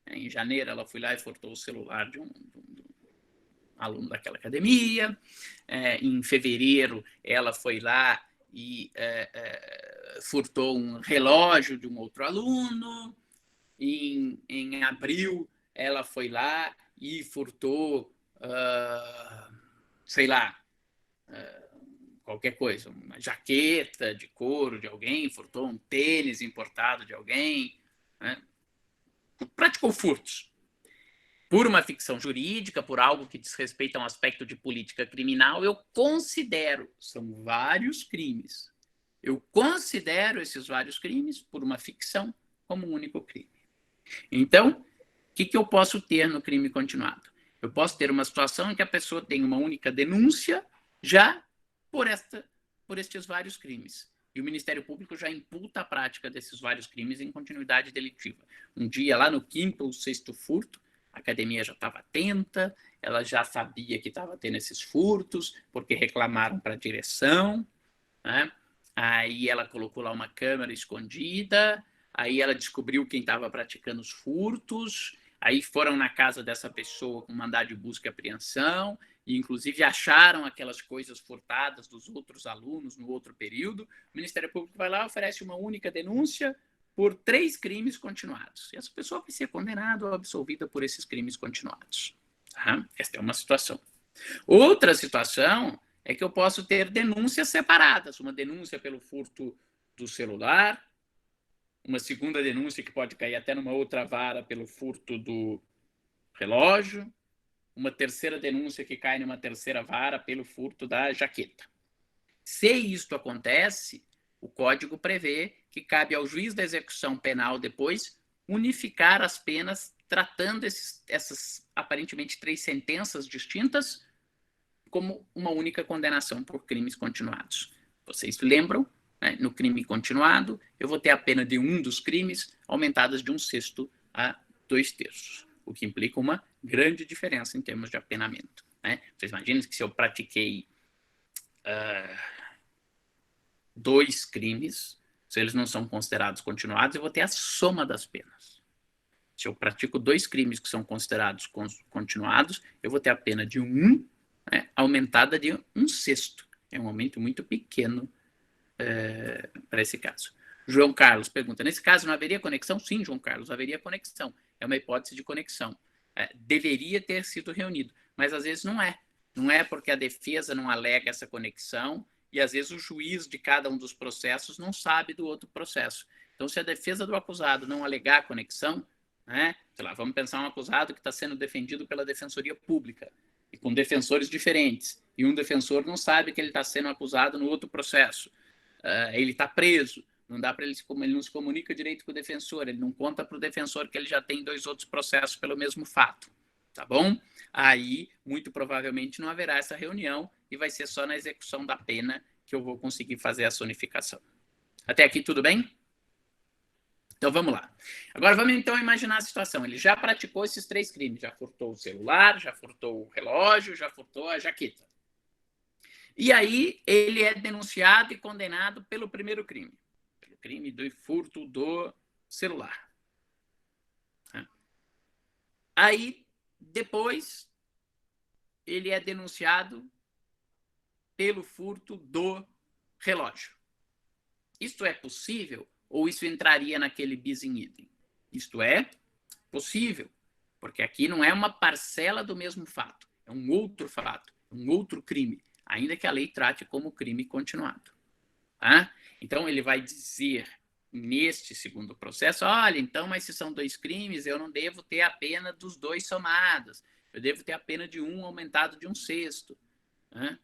Em janeiro, ela foi lá e furtou o celular de um aluno daquela academia. Em fevereiro, ela foi lá e furtou um relógio de um outro aluno. Em abril, ela foi lá e furtou, sei lá, qualquer coisa, uma jaqueta de couro de alguém, furtou um tênis importado de alguém, né? Praticou furtos. Por uma ficção jurídica, por algo que diz respeito a um aspecto de política criminal, eu considero, são vários crimes, eu considero esses vários crimes, por uma ficção, como um único crime. Então, o que eu posso ter no crime continuado? Eu posso ter uma situação em que a pessoa tem uma única denúncia já por estes vários crimes. E o Ministério Público já imputa a prática desses vários crimes em continuidade delitiva. Um dia, lá no quinto ou sexto furto, a academia já estava atenta, ela já sabia que estava tendo esses furtos, porque reclamaram para a direção, né? Aí ela colocou lá uma câmera escondida, aí ela descobriu quem estava praticando os furtos, aí foram na casa dessa pessoa com mandado de busca e apreensão, e inclusive acharam aquelas coisas furtadas dos outros alunos no outro período. O Ministério Público vai lá e oferece uma única denúncia por 3 crimes continuados. E essa pessoa vai ser condenada ou absolvida por esses crimes continuados. Tá? Esta é uma situação. Outra situação é que eu posso ter denúncias separadas. Uma denúncia pelo furto do celular, uma segunda denúncia que pode cair até numa outra vara pelo furto do relógio, uma terceira denúncia que cai numa terceira vara pelo furto da jaqueta. Se isto acontece, o Código prevê que cabe ao juiz da execução penal depois unificar as penas, tratando essas aparentemente 3 sentenças distintas como uma única condenação por crimes continuados. Vocês lembram? Né? No crime continuado, eu vou ter a pena de um dos crimes aumentadas de 1/6 a 2/3, o que implica uma grande diferença em termos de apenamento. Né? Vocês imaginam que se eu pratiquei 2 crimes, se eles não são considerados continuados, eu vou ter a soma das penas. Se eu pratico 2 crimes que são considerados continuados, eu vou ter a pena de 1 aumentada de 1/6. É um aumento muito pequeno para esse caso. João Carlos pergunta, nesse caso não haveria conexão? Sim, João Carlos, haveria conexão. É uma hipótese de conexão. Deveria ter sido reunido, mas às vezes não é. Não é porque a defesa não alega essa conexão e às vezes o juiz de cada um dos processos não sabe do outro processo. Então, se a defesa do acusado não alegar a conexão, né, sei lá, vamos pensar um acusado que está sendo defendido pela Defensoria Pública e com defensores diferentes, e um defensor não sabe que ele está sendo acusado no outro processo. Ele está preso, não dá para ele não se comunica direito com o defensor, ele não conta para o defensor que ele já tem 2 outros processos pelo mesmo fato, tá bom? Aí, muito provavelmente, não haverá essa reunião e vai ser só na execução da pena que eu vou conseguir fazer essa unificação. Até aqui, tudo bem? Então, vamos lá. Agora, vamos então imaginar a situação. Ele já praticou esses 3 crimes. Já furtou o celular, já furtou o relógio, já furtou a jaqueta. E aí, ele é denunciado e condenado pelo primeiro crime. Pelo crime do furto do celular. Aí, depois, ele é denunciado pelo furto do relógio. Isto é possível? Ou isso entraria naquele bis in idem? Isto é possível, porque aqui não é uma parcela do mesmo fato, é um outro fato, um outro crime, ainda que a lei trate como crime continuado. Tá? Então, ele vai dizer, neste segundo processo, olha, então, mas se são 2 crimes, eu não devo ter a pena dos 2 somados, eu devo ter a pena de 1 aumentado de 1/6. Tá?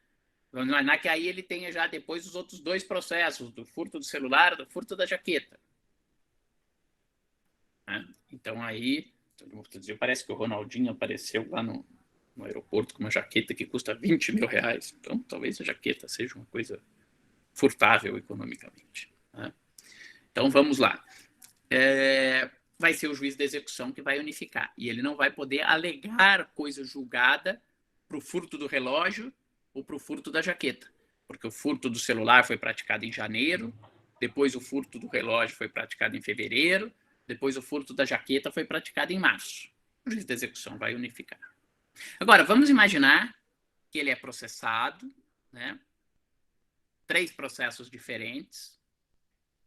Vamos imaginar que aí ele tenha já depois os outros 2 processos, do furto do celular e do furto da jaqueta. Né? Então aí, parece que o Ronaldinho apareceu lá no aeroporto com uma jaqueta que custa 20 mil reais. Então talvez a jaqueta seja uma coisa furtável economicamente. Né? Então vamos lá. Vai ser o juiz da execução que vai unificar. E ele não vai poder alegar coisa julgada para o furto do relógio ou para o furto da jaqueta. Porque o furto do celular foi praticado em janeiro, depois o furto do relógio foi praticado em fevereiro, depois o furto da jaqueta foi praticado em março. O juiz da execução vai unificar. Agora, vamos imaginar que ele é processado, né? 3 processos diferentes.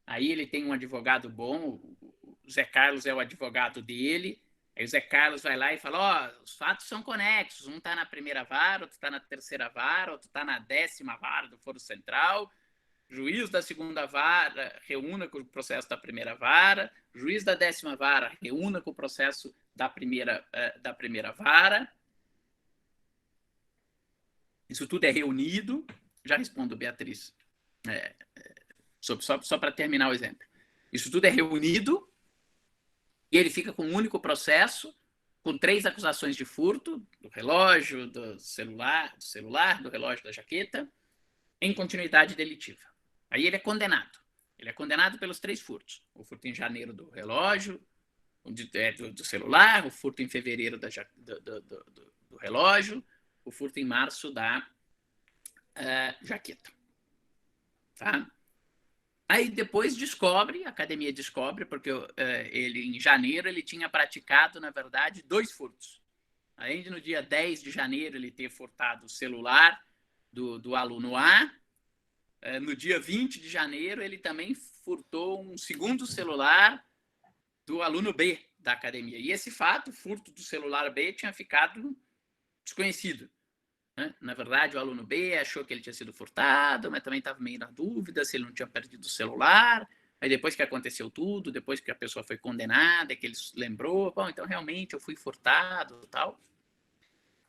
Aí ele tem um advogado bom, o Zé Carlos é o advogado dele. Aí o Zé Carlos vai lá e fala, os fatos são conexos, um está na primeira vara, outro está na terceira vara, outro está na 10ª vara do Foro Central, juiz da 2ª vara reúna com o processo da primeira vara, juiz da 10ª vara reúna com o processo da primeira vara. Isso tudo é reunido. Já respondo, Beatriz. Só para terminar o exemplo. Isso tudo é reunido e ele fica com um único processo, com 3 acusações de furto, do relógio, do celular, do relógio, da jaqueta, em continuidade delitiva. Aí ele é condenado. Ele é condenado pelos 3 furtos. O furto em janeiro do relógio, do celular, o furto em fevereiro do relógio, o furto em março da jaqueta. Tá? Aí depois a academia descobre, porque ele em janeiro ele tinha praticado, na verdade, 2 furtos. Além de no dia 10 de janeiro ele ter furtado o celular do aluno A, no dia 20 de janeiro ele também furtou um segundo celular do aluno B da academia. E esse fato, o furto do celular B, tinha ficado desconhecido. Na verdade, o aluno B achou que ele tinha sido furtado, mas também estava meio na dúvida se ele não tinha perdido o celular. Aí depois que aconteceu tudo, depois que a pessoa foi condenada, que ele lembrou, bom, então realmente eu fui furtado e tal.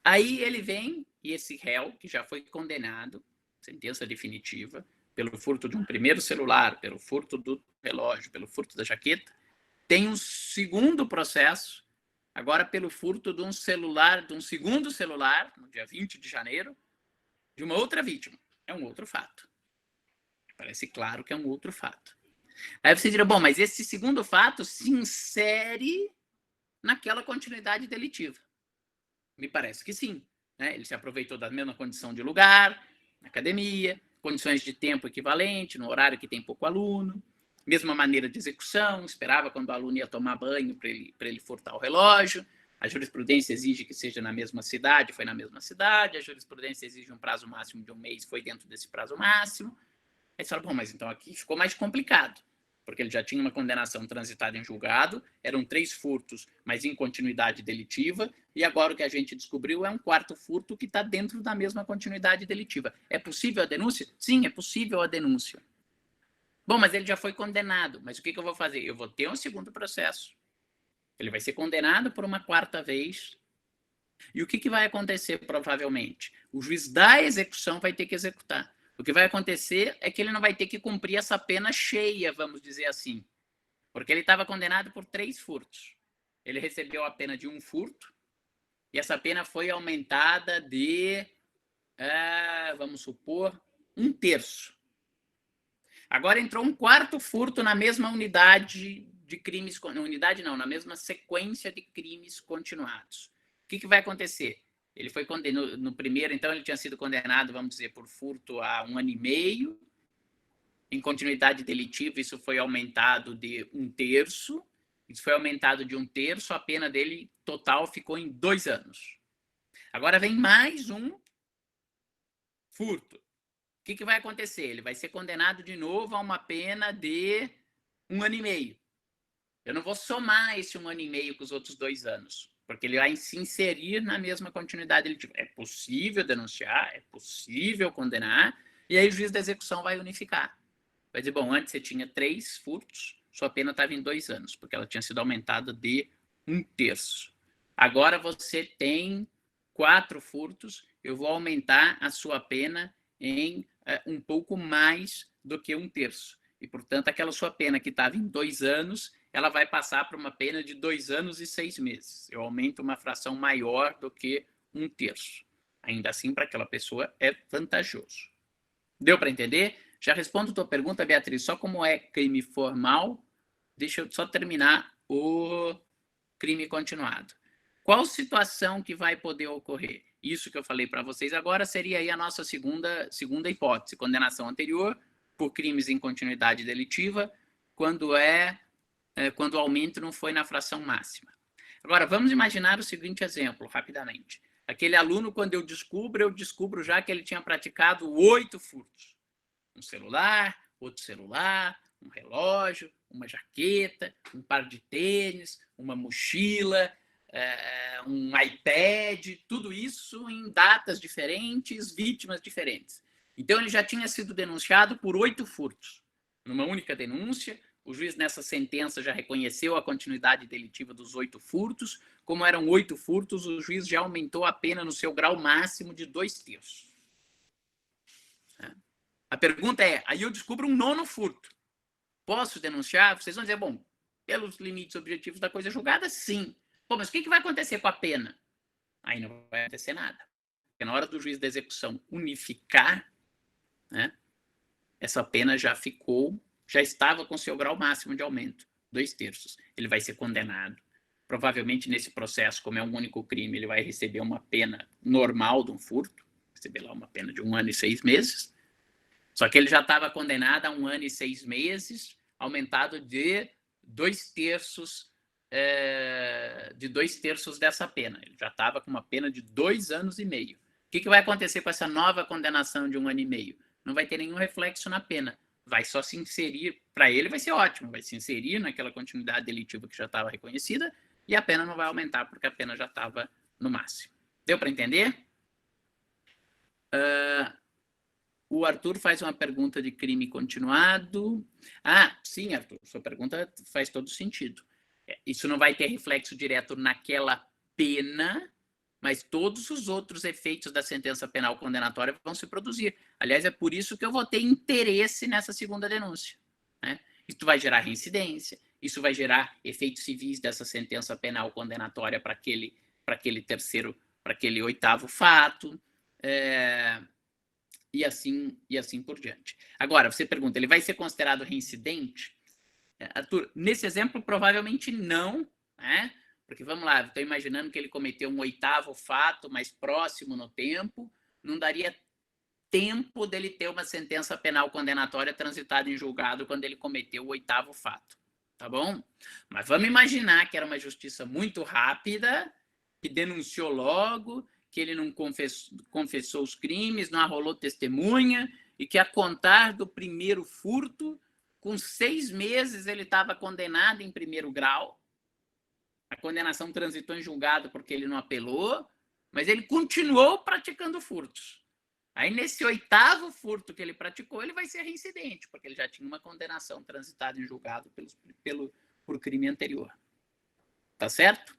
Aí ele vem, e esse réu, que já foi condenado, sentença definitiva, pelo furto de um primeiro celular, pelo furto do relógio, pelo furto da jaqueta, tem um segundo processo, agora pelo furto de um celular, de um segundo celular, no dia 20 de janeiro, de uma outra vítima. É um outro fato. Parece claro que é um outro fato. Aí você dirá, bom, mas esse segundo fato se insere naquela continuidade delitiva. Me parece que sim. Né? Ele se aproveitou da mesma condição de lugar, na academia, condições de tempo equivalente, no horário que tem pouco aluno, mesma maneira de execução, esperava quando o aluno ia tomar banho para ele furtar o relógio, a jurisprudência exige que seja na mesma cidade, foi na mesma cidade, a jurisprudência exige um prazo máximo de 1 mês, foi dentro desse prazo máximo. Aí você fala, bom, mas então aqui ficou mais complicado, porque ele já tinha uma condenação transitada em julgado, eram 3 furtos, mas em continuidade delitiva, e agora o que a gente descobriu é um 4º furto que está dentro da mesma continuidade delitiva. É possível a denúncia? Sim, é possível a denúncia. Bom, mas ele já foi condenado. Mas o que eu vou fazer? Eu vou ter um segundo processo. Ele vai ser condenado por uma 4ª vez. E o que vai acontecer, provavelmente? O juiz da execução vai ter que executar. O que vai acontecer é que ele não vai ter que cumprir essa pena cheia, vamos dizer assim. Porque ele estava condenado por 3 furtos. Ele recebeu a pena de 1 furto. E essa pena foi aumentada de, vamos supor, 1/3. Agora entrou um 4º furto na mesma unidade de crimes, unidade não, na mesma sequência de crimes continuados. O que vai acontecer? Ele foi condenado no primeiro, então ele tinha sido condenado, vamos dizer, por furto há 1 ano e meio. Em continuidade delitiva, isso foi aumentado de 1/3. Isso foi aumentado de 1/3, a pena dele total ficou em 2 anos. Agora vem mais um furto. O que vai acontecer? Ele vai ser condenado de novo a uma pena de 1 ano e meio. Eu não vou somar esse 1 ano e meio com os outros 2 anos, porque ele vai se inserir na mesma continuidade delitiva. É possível denunciar, é possível condenar, e aí o juiz da execução vai unificar. Vai dizer, bom, antes você tinha 3 furtos, sua pena estava em 2 anos, porque ela tinha sido aumentada de 1/3. Agora você tem 4 furtos, eu vou aumentar a sua pena em um pouco mais do que 1/3. E, portanto, aquela sua pena que estava em 2 anos, ela vai passar para uma pena de 2 anos e 6 meses. Eu aumento uma fração maior do que 1/3. Ainda assim, para aquela pessoa é vantajoso. Deu para entender? Já respondo a tua pergunta, Beatriz, só como é crime formal, deixa eu só terminar o crime continuado. Qual situação que vai poder ocorrer? Isso que eu falei para vocês agora seria aí a nossa segunda hipótese, condenação anterior por crimes em continuidade delitiva, quando o aumento não foi na fração máxima. Agora, vamos imaginar o seguinte exemplo, rapidamente. Aquele aluno, quando eu descubro já que ele tinha praticado 8 furtos. Um celular, outro celular, um relógio, uma jaqueta, um par de tênis, uma mochila, um iPad, tudo isso em datas diferentes, vítimas diferentes. Então, ele já tinha sido denunciado por 8 furtos. Numa única denúncia, o juiz, nessa sentença, já reconheceu a continuidade delitiva dos 8 furtos. Como eram 8 furtos, o juiz já aumentou a pena no seu grau máximo de 2/3. A pergunta é, aí eu descubro um 9º furto. Posso denunciar? Vocês vão dizer, bom, pelos limites objetivos da coisa julgada, sim. Pô, mas o que vai acontecer com a pena? Aí não vai acontecer nada. Porque na hora do juiz da execução unificar, né, essa pena já estava com seu grau máximo de aumento, 2/3. Ele vai ser condenado. Provavelmente nesse processo, como é um único crime, ele vai receber uma pena normal de um furto, receber lá uma pena de 1 ano e 6 meses. Só que ele já estava condenado a 1 ano e 6 meses, aumentado de 2/3 dessa pena. Ele já estava com uma pena de 2 anos e meio. O que vai acontecer com essa nova condenação de 1 ano e meio? Não vai ter nenhum reflexo na pena. Vai só se inserir, para ele vai ser ótimo, vai se inserir naquela continuidade delitiva que já estava reconhecida e a pena não vai aumentar porque a pena já estava no máximo. Deu para entender? O Arthur faz uma pergunta de crime continuado. Ah, sim, Arthur, sua pergunta faz todo sentido. Isso não vai ter reflexo direto naquela pena, mas todos os outros efeitos da sentença penal condenatória vão se produzir. Aliás, é por isso que eu vou ter interesse nessa segunda denúncia, né? Isso vai gerar reincidência, isso vai gerar efeitos civis dessa sentença penal condenatória para aquele 8º fato. E assim por diante. Agora, você pergunta, ele vai ser considerado reincidente? Arthur, nesse exemplo, provavelmente não, né? Porque, vamos lá, estou imaginando que ele cometeu um 8º fato, mais próximo no tempo, não daria tempo dele ter uma sentença penal condenatória transitada em julgado quando ele cometeu o 8º fato, tá bom? Mas vamos imaginar que era uma justiça muito rápida, que denunciou logo, que ele não confessou os crimes, não arrolou testemunha, e que a contar do 1º furto, com 6 meses ele estava condenado em 1º grau. A condenação transitou em julgado porque ele não apelou, mas ele continuou praticando furtos. Aí, nesse 8º furto que ele praticou, ele vai ser reincidente, porque ele já tinha uma condenação transitada em julgado por crime anterior. Tá certo?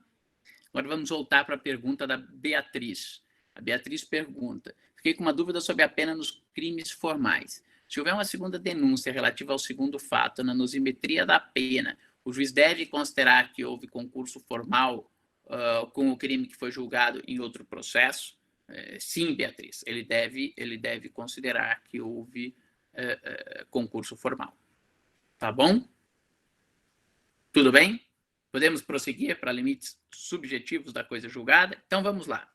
Agora vamos voltar para a pergunta da Beatriz. A Beatriz pergunta, fiquei com uma dúvida sobre a pena nos crimes formais. Se houver uma segunda denúncia relativa ao 2º fato na dosimetria da pena, o juiz deve considerar que houve concurso formal com o crime que foi julgado em outro processo? Sim, Beatriz, ele deve considerar que houve concurso formal. Tá bom? Tudo bem? Podemos prosseguir para limites subjetivos da coisa julgada? Então, vamos lá.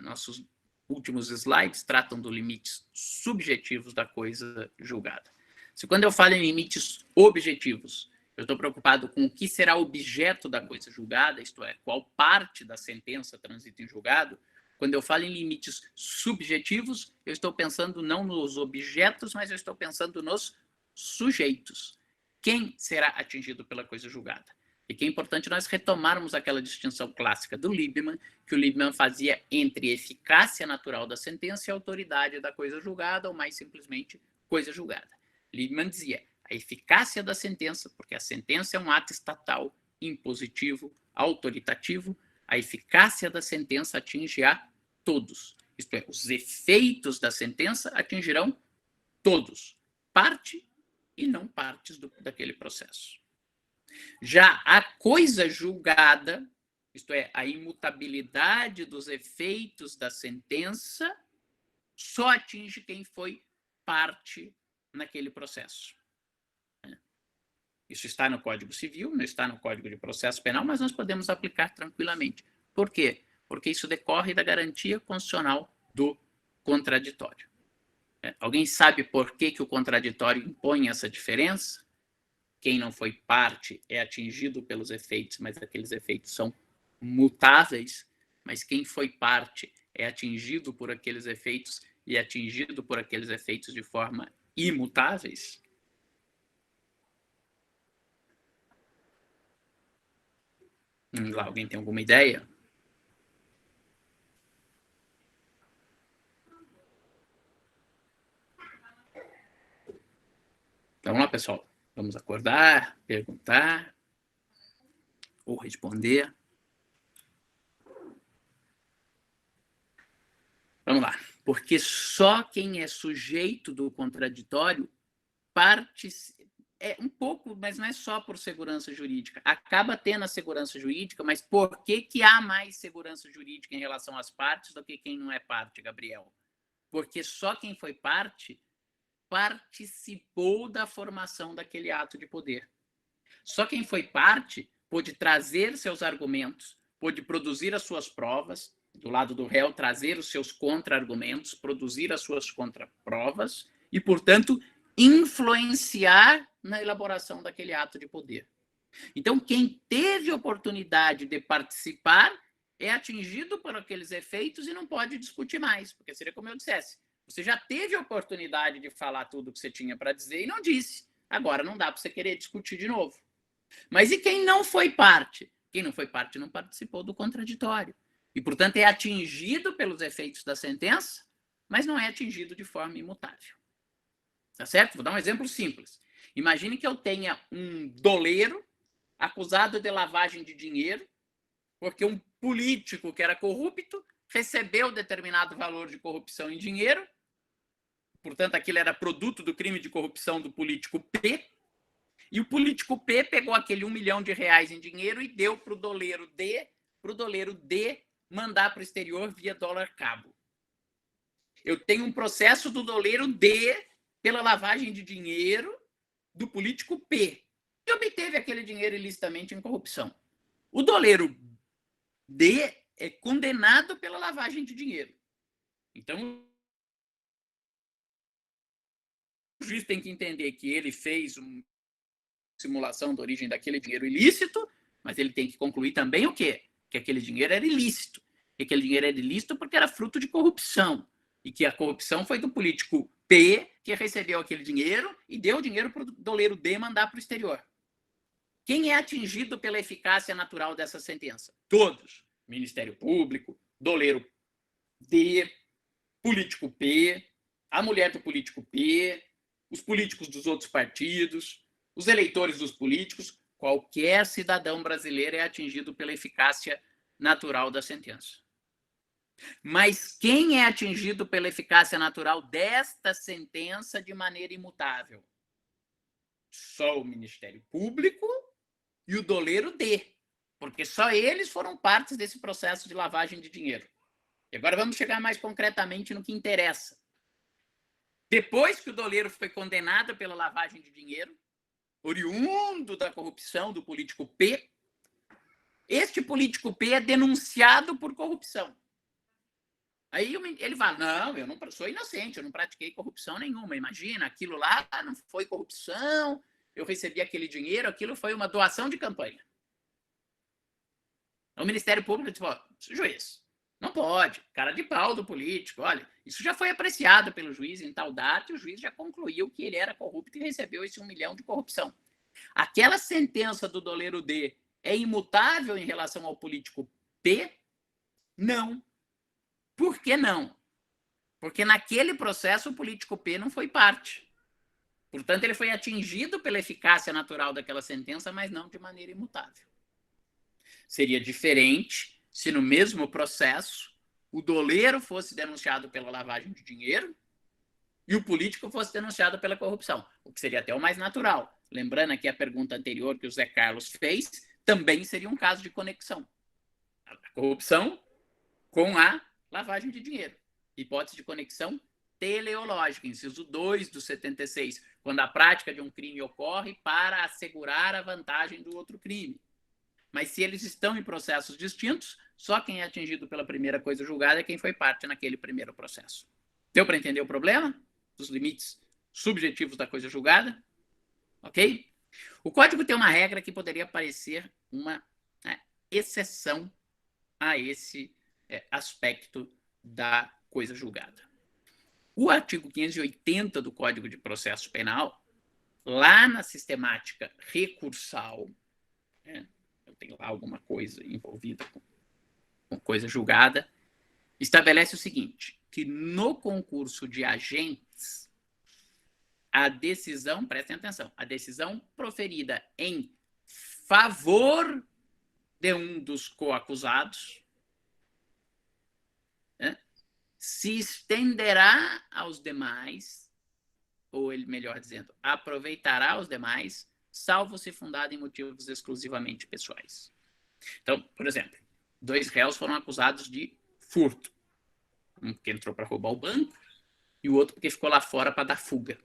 Nossos últimos slides tratam dos limites subjetivos da coisa julgada. Se quando eu falo em limites objetivos, eu estou preocupado com o que será objeto da coisa julgada, isto é, qual parte da sentença transita em julgado, quando eu falo em limites subjetivos, eu estou pensando não nos objetos, mas eu estou pensando nos sujeitos. Quem será atingido pela coisa julgada? E que é importante nós retomarmos aquela distinção clássica do Liebman, que o Liebman fazia entre eficácia natural da sentença e autoridade da coisa julgada, ou mais simplesmente, coisa julgada. Liebman dizia, a eficácia da sentença, porque a sentença é um ato estatal, impositivo, autoritativo, a eficácia da sentença atinge a todos, isto é, os efeitos da sentença atingirão todos, parte e não partes daquele processo. Já a coisa julgada, isto é, a imutabilidade dos efeitos da sentença, só atinge quem foi parte naquele processo. Isso está no Código Civil, não está no Código de Processo Penal, mas nós podemos aplicar tranquilamente. Por quê? Porque isso decorre da garantia constitucional do contraditório. Alguém sabe por que o contraditório impõe essa diferença? Quem não foi parte é atingido pelos efeitos, mas aqueles efeitos são mutáveis, mas quem foi parte é atingido por aqueles efeitos e é atingido por aqueles efeitos de forma imutáveis. Lá, alguém tem alguma ideia? Vamos lá, pessoal. Vamos acordar, perguntar ou responder. Vamos lá. Porque só quem é sujeito do contraditório participa. É um pouco, mas não é só por segurança jurídica. Acaba tendo a segurança jurídica, mas por que há mais segurança jurídica em relação às partes do que quem não é parte, Gabriel? Porque só quem foi parte participou da formação daquele ato de poder. Só quem foi parte pôde trazer seus argumentos, pôde produzir as suas provas, do lado do réu, trazer os seus contra-argumentos, produzir as suas contraprovas e, portanto, influenciar na elaboração daquele ato de poder. Então, quem teve oportunidade de participar é atingido por aqueles efeitos e não pode discutir mais, porque seria como eu dissesse, você já teve a oportunidade de falar tudo o que você tinha para dizer e não disse. Agora não dá para você querer discutir de novo. Mas e quem não foi parte? Quem não foi parte não participou do contraditório. E, portanto, é atingido pelos efeitos da sentença, mas não é atingido de forma imutável. Tá certo? Vou dar um exemplo simples. Imagine que eu tenha um doleiro acusado de lavagem de dinheiro, porque um político que era corrupto recebeu determinado valor de corrupção em dinheiro, portanto, aquilo era produto do crime de corrupção do político P, e o político P pegou aquele R$1 milhão em dinheiro e deu para o doleiro D mandar para o exterior via dólar cabo. Eu tenho um processo do doleiro D pela lavagem de dinheiro do político P, que obteve aquele dinheiro ilicitamente em corrupção. O doleiro D é condenado pela lavagem de dinheiro. Então, o juiz tem que entender que ele fez uma simulação da origem daquele dinheiro ilícito, mas ele tem que concluir também o quê? Que aquele dinheiro era ilícito. Que aquele dinheiro era ilícito porque era fruto de corrupção. E que a corrupção foi do político P, que recebeu aquele dinheiro e deu o dinheiro para o doleiro D mandar para o exterior. Quem é atingido pela eficácia natural dessa sentença? Todos. Ministério Público, doleiro D, político P, a mulher do político P, os políticos dos outros partidos, os eleitores dos políticos, qualquer cidadão brasileiro é atingido pela eficácia natural da sentença. Mas quem é atingido pela eficácia natural desta sentença de maneira imutável? Só o Ministério Público e o doleiro D, porque só eles foram partes desse processo de lavagem de dinheiro. E agora vamos chegar mais concretamente no que interessa. Depois que o doleiro foi condenado pela lavagem de dinheiro, oriundo da corrupção do político P, este político P é denunciado por corrupção. Aí ele fala, não, eu não sou inocente, eu não pratiquei corrupção nenhuma. Imagina, aquilo lá não foi corrupção, eu recebi aquele dinheiro, aquilo foi uma doação de campanha. O Ministério Público diz, ó, juiz, não pode, cara de pau do político, olha, isso já foi apreciado pelo juiz em tal data e o juiz já concluiu que ele era corrupto e recebeu esse R$1 milhão de corrupção. Aquela sentença do doleiro D é imutável em relação ao político P? Não. Por que não? Porque naquele processo o político P não foi parte. Portanto, ele foi atingido pela eficácia natural daquela sentença, mas não de maneira imutável. Seria diferente se no mesmo processo o doleiro fosse denunciado pela lavagem de dinheiro e o político fosse denunciado pela corrupção, o que seria até o mais natural. Lembrando aqui a pergunta anterior que o Zé Carlos fez, também seria um caso de conexão. A corrupção com a lavagem de dinheiro. Hipótese de conexão teleológica, inciso 2 do 76, quando a prática de um crime ocorre para assegurar a vantagem do outro crime. Mas se eles estão em processos distintos, só quem é atingido pela primeira coisa julgada é quem foi parte naquele primeiro processo. Deu para entender o problema? Dos limites subjetivos da coisa julgada? Ok? O código tem uma regra que poderia parecer uma exceção a esse aspecto da coisa julgada. O artigo 580 do Código de Processo Penal, lá na sistemática recursal, eu tenho lá alguma coisa envolvida com coisa julgada, estabelece o seguinte, que no concurso de agentes, a decisão, prestem atenção, a decisão proferida em favor de um dos coacusados se estenderá aos demais, ou ele, melhor dizendo, aproveitará aos demais, salvo se fundado em motivos exclusivamente pessoais. Então, por exemplo, 2 réus foram acusados de furto. Um que entrou para roubar o banco e o outro porque ficou lá fora para dar fuga.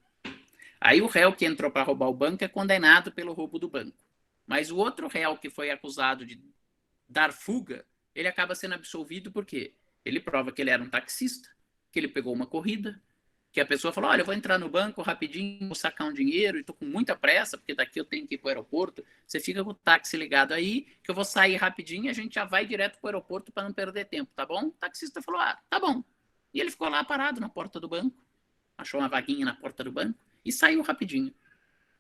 Aí o réu que entrou para roubar o banco é condenado pelo roubo do banco. Mas o outro réu que foi acusado de dar fuga, ele acaba sendo absolvido por quê? Ele prova que ele era um taxista, que ele pegou uma corrida, que a pessoa falou, olha, eu vou entrar no banco rapidinho, vou sacar um dinheiro e estou com muita pressa, porque daqui eu tenho que ir para o aeroporto. Você fica com o táxi ligado aí, que eu vou sair rapidinho e a gente já vai direto para o aeroporto para não perder tempo, tá bom? O taxista falou, tá bom. E ele ficou lá parado na porta do banco, achou uma vaguinha na porta do banco e saiu rapidinho.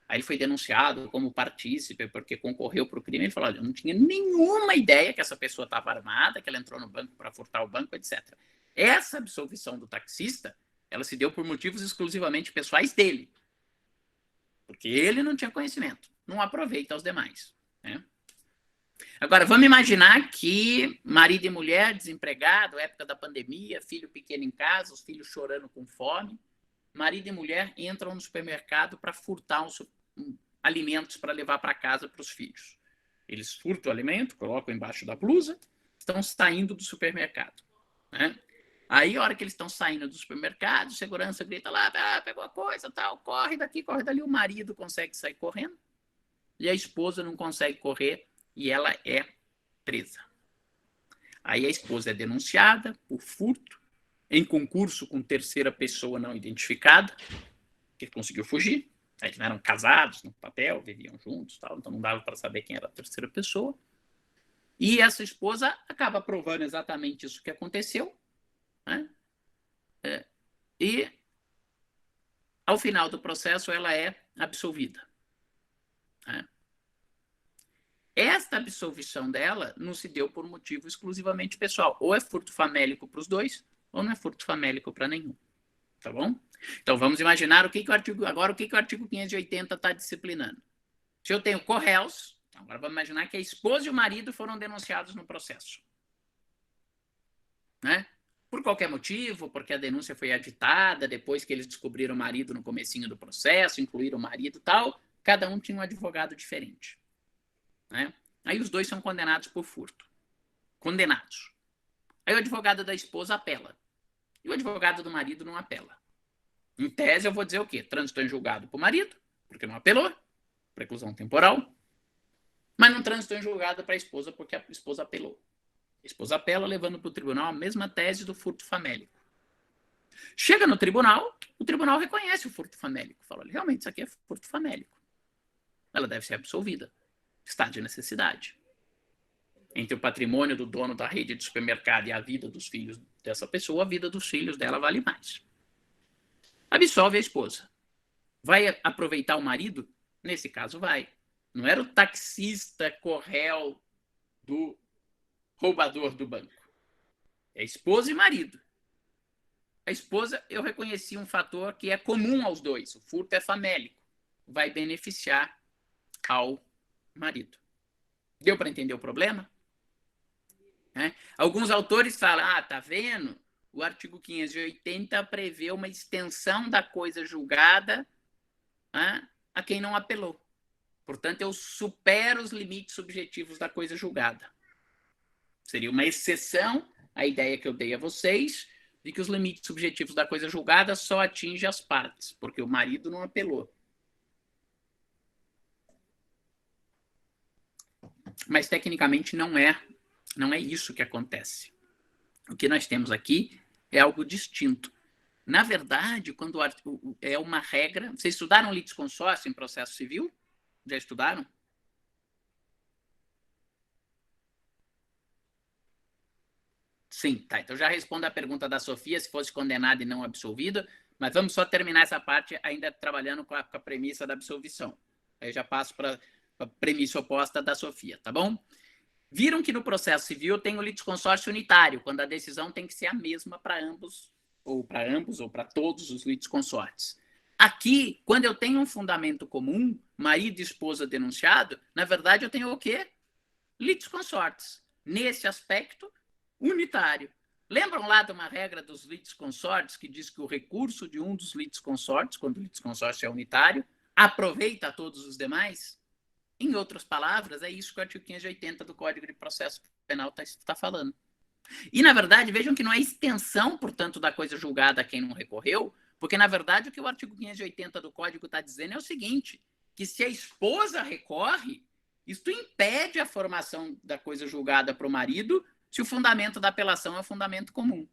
Aí ele foi denunciado como partícipe, porque concorreu para o crime. Ele falou, olha, eu não tinha nenhuma ideia que essa pessoa estava armada, que ela entrou no banco para furtar o banco, etc. Essa absolvição do taxista, ela se deu por motivos exclusivamente pessoais dele. Porque ele não tinha conhecimento. Não aproveita aos demais. Né? Agora, vamos imaginar que marido e mulher, desempregado, época da pandemia, filho pequeno em casa, os filhos chorando com fome. Marido e mulher entram no supermercado para furtar alimentos para levar para casa para os filhos. Eles furtam o alimento, colocam embaixo da blusa, estão saindo do supermercado. Né? Aí, a hora que eles estão saindo do supermercado, segurança grita lá, pegou a coisa, tal, corre daqui, corre dali. O marido consegue sair correndo e a esposa não consegue correr e ela é presa. Aí a esposa é denunciada por furto em concurso com terceira pessoa não identificada, que conseguiu fugir. Eles não eram casados no papel, viviam juntos, tal, então não dava para saber quem era a terceira pessoa. E essa esposa acaba provando exatamente isso que aconteceu. Né? E, ao final do processo, ela é absolvida. Né? Esta absolvição dela não se deu por motivo exclusivamente pessoal. Ou é furto famélico para os dois, ou não é furto famélico para nenhum. Tá bom? Então, vamos imaginar o que o artigo 580 está disciplinando. Se eu tenho co-réus, agora vamos imaginar que a esposa e o marido foram denunciados no processo. Né? Por qualquer motivo, porque a denúncia foi aditada, depois que eles descobriram o marido no comecinho do processo, incluíram o marido e tal, cada um tinha um advogado diferente. Né? Aí os dois são condenados por furto. Condenados. Aí o advogado da esposa apela. E o advogado do marido não apela. Em tese, eu vou dizer o quê? Trânsito em julgado para o marido, porque não apelou, preclusão temporal, mas não trânsito em julgado para a esposa, porque a esposa apelou. A esposa apela, levando para o tribunal a mesma tese do furto famélico. Chega no tribunal, o tribunal reconhece o furto famélico. Fala, realmente, isso aqui é furto famélico. Ela deve ser absolvida. Estado de necessidade. Entre o patrimônio do dono da rede de supermercado e a vida dos filhos dessa pessoa, a vida dos filhos dela vale mais. Absolve a esposa. Vai aproveitar o marido? Nesse caso, vai. Não era o taxista corréu do roubador do banco. É esposa e marido. A esposa, eu reconheci um fator que é comum aos dois. O furto é famélico. Vai beneficiar ao marido. Deu para entender o problema? né? Alguns autores falam, tá vendo? O artigo 580 prevê uma extensão da coisa julgada, né, a quem não apelou. Portanto, eu supero os limites subjetivos da coisa julgada. Seria uma exceção à ideia que eu dei a vocês de que os limites subjetivos da coisa julgada só atingem as partes, porque o marido não apelou. Mas, tecnicamente, não é isso que acontece. O que nós temos aqui é algo distinto. Na verdade, quando é uma regra... Vocês estudaram litisconsórcio em processo civil? Já estudaram? Sim, tá. Então já respondo a pergunta da Sofia, se fosse condenada e não absolvida, mas vamos só terminar essa parte ainda trabalhando com a premissa da absolvição. Aí já passo para a premissa oposta da Sofia, tá bom? Viram que no processo civil eu tenho litisconsórcio unitário, quando a decisão tem que ser a mesma para ambos, ou para todos os litisconsortes. Aqui, quando eu tenho um fundamento comum, marido e esposa denunciado, na verdade eu tenho o quê? Litisconsortes. Nesse aspecto, unitário. Lembram lá de uma regra dos litisconsortes que diz que o recurso de um dos litisconsortes, quando o litisconsórcio é unitário, aproveita a todos os demais? Em outras palavras, é isso que o artigo 580 do Código de Processo Penal está falando. E, na verdade, vejam que não é extensão, portanto, da coisa julgada a quem não recorreu, porque, na verdade, o que o artigo 580 do Código está dizendo é o seguinte, que se a esposa recorre, isto impede a formação da coisa julgada para o marido se o fundamento da apelação é o fundamento comum.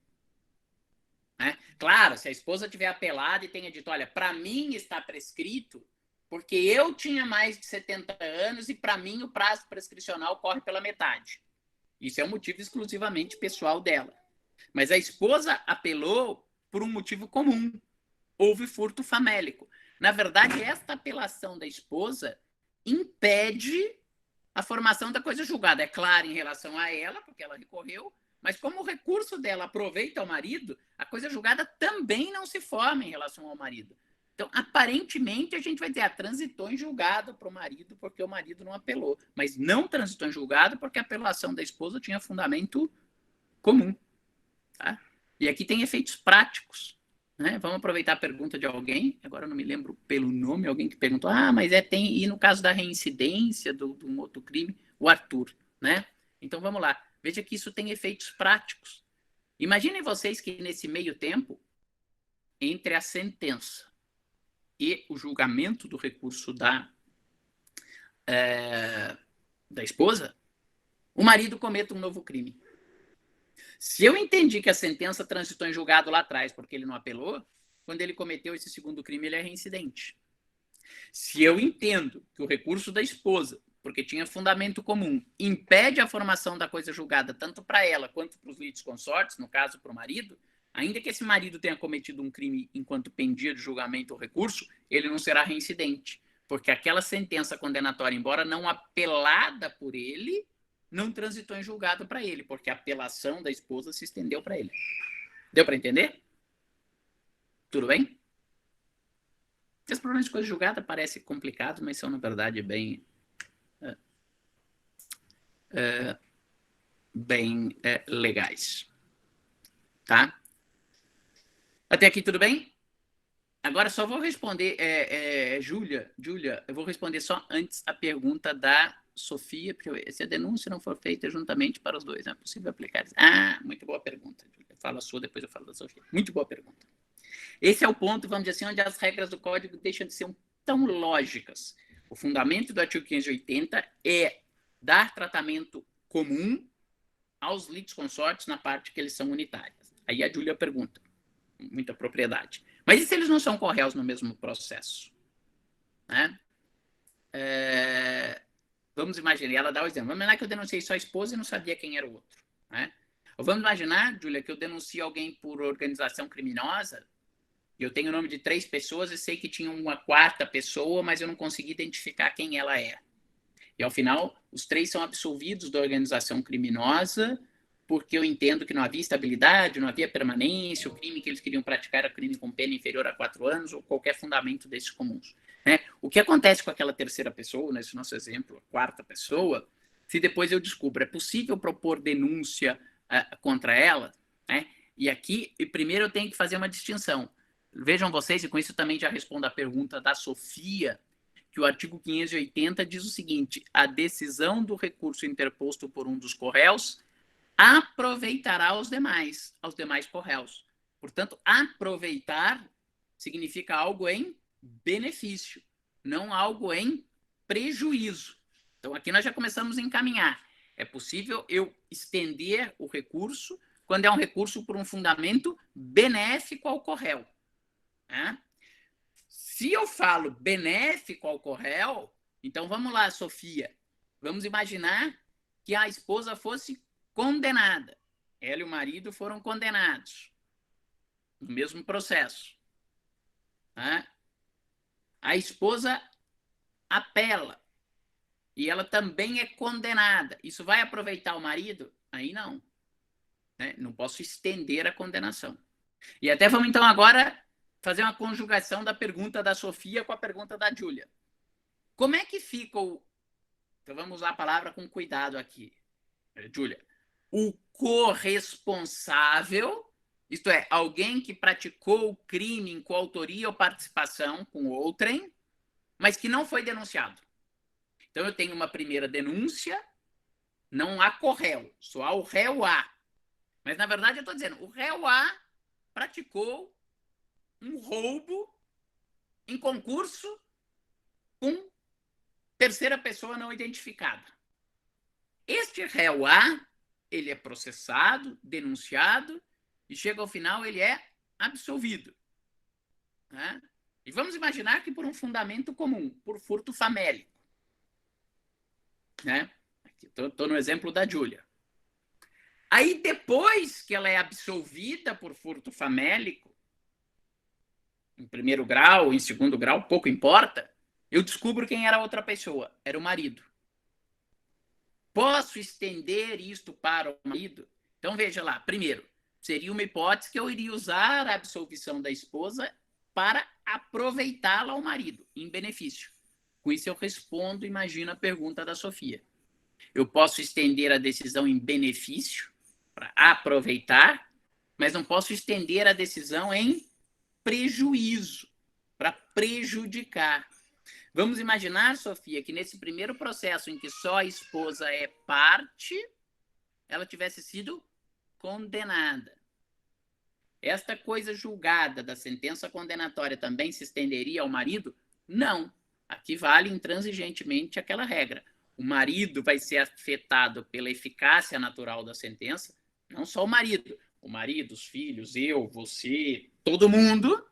Né? Claro, se a esposa tiver apelado e tenha dito, olha, para mim está prescrito, porque eu tinha mais de 70 anos e, para mim, o prazo prescricional corre pela metade. Isso é um motivo exclusivamente pessoal dela. Mas a esposa apelou por um motivo comum. Houve furto famélico. Na verdade, esta apelação da esposa impede a formação da coisa julgada. É claro em relação a ela, porque ela recorreu, mas como o recurso dela aproveita o marido, a coisa julgada também não se forma em relação ao marido. Então, aparentemente, a gente vai dizer, transitou em julgado para o marido porque o marido não apelou, mas não transitou em julgado porque a apelação da esposa tinha fundamento comum. Tá? E aqui tem efeitos práticos. Né? Vamos aproveitar a pergunta de alguém, agora eu não me lembro pelo nome, alguém que perguntou, mas tem, e no caso da reincidência de um outro crime, o Arthur, né? Então vamos lá, veja que isso tem efeitos práticos. Imaginem vocês que nesse meio tempo, entre a sentença e o julgamento do recurso da esposa, o marido cometa um novo crime. Se eu entendi que a sentença transitou em julgado lá atrás porque ele não apelou, quando ele cometeu esse segundo crime, ele é reincidente. Se eu entendo que o recurso da esposa, porque tinha fundamento comum, impede a formação da coisa julgada tanto para ela quanto para os litisconsortes, no caso para o marido, ainda que esse marido tenha cometido um crime enquanto pendia de julgamento ou recurso, ele não será reincidente, porque aquela sentença condenatória, embora não apelada por ele, não transitou em julgado para ele, porque a apelação da esposa se estendeu para ele. Deu para entender? Tudo bem? Os problemas de coisa julgada parecem complicados, mas são, na verdade, bem legais. Tá? Até aqui tudo bem? Agora só vou responder, Júlia, eu vou responder só antes a pergunta da Sofia, porque se a denúncia não for feita juntamente para os dois, não é possível aplicar. Muito boa pergunta, Júlia. Eu falo a sua, depois eu falo da Sofia. Muito boa pergunta. Esse é o ponto, vamos dizer assim, onde as regras do código deixam de ser tão lógicas. O fundamento do artigo 580 é dar tratamento comum aos litisconsortes na parte que eles são unitários. Aí a Júlia pergunta, muita propriedade. Mas e se eles não são corréus no mesmo processo? Né? Vamos imaginar, ela dá o exemplo, vamos imaginar que eu denunciei só a esposa e não sabia quem era o outro. Né? Ou vamos imaginar, Júlia, que eu denuncio alguém por organização criminosa, e eu tenho o nome de 3 pessoas e sei que tinha uma 4ª pessoa, mas eu não consegui identificar quem ela é. E, ao final, os 3 são absolvidos da organização criminosa, porque eu entendo que não havia estabilidade, não havia permanência, o crime que eles queriam praticar era crime com pena inferior a 4 anos, ou qualquer fundamento desses comuns. Né? O que acontece com aquela 3ª pessoa, nesse nosso exemplo, a 4ª pessoa, se depois eu descubro, é possível propor denúncia contra ela, né? E aqui, primeiro eu tenho que fazer uma distinção. Vejam vocês, e com isso também já respondo a pergunta da Sofia, que o artigo 580 diz o seguinte: a decisão do recurso interposto por um dos corréus aproveitará aos demais corréus. Portanto, aproveitar significa algo em benefício, não algo em prejuízo. Então, aqui nós já começamos a encaminhar. É possível eu estender o recurso quando é um recurso por um fundamento benéfico ao corréu. Né? Se eu falo benéfico ao corréu, então vamos lá, Sofia. Vamos imaginar que a esposa fosse condenada. Ela e o marido foram condenados no mesmo processo. Né? A esposa apela e ela também é condenada. Isso vai aproveitar o marido? Aí não. Né? Não posso estender a condenação. E até vamos então agora fazer uma conjugação da pergunta da Sofia com a pergunta da Júlia. Como é que fica o... Então vamos usar a palavra com cuidado aqui, Júlia. O corresponsável, isto é, alguém que praticou o crime em coautoria ou participação com outrem, mas que não foi denunciado. Então eu tenho uma primeira denúncia, não há corréu, só há o réu A. Mas na verdade eu estou dizendo, o réu A praticou um roubo em concurso com terceira pessoa não identificada. Este réu A, ele é processado, denunciado, e chega ao final ele é absolvido. Né? E vamos imaginar que por um fundamento comum, por furto famélico. Né? Estou no exemplo da Júlia. Aí depois que ela é absolvida por furto famélico, em primeiro grau, em segundo grau, pouco importa, eu descubro quem era a outra pessoa, era o marido. Posso estender isto para o marido? Então, veja lá, primeiro, seria uma hipótese que eu iria usar a absolvição da esposa para aproveitá-la ao marido, em benefício. Com isso eu respondo, imagina a pergunta da Sofia. Eu posso estender a decisão em benefício, para aproveitar, mas não posso estender a decisão em prejuízo, para prejudicar. Vamos imaginar, Sofia, que nesse primeiro processo em que só a esposa é parte, ela tivesse sido condenada. Esta coisa julgada da sentença condenatória também se estenderia ao marido? Não. Aqui vale intransigentemente aquela regra. O marido vai ser afetado pela eficácia natural da sentença, não só o marido, os filhos, eu, você, todo mundo,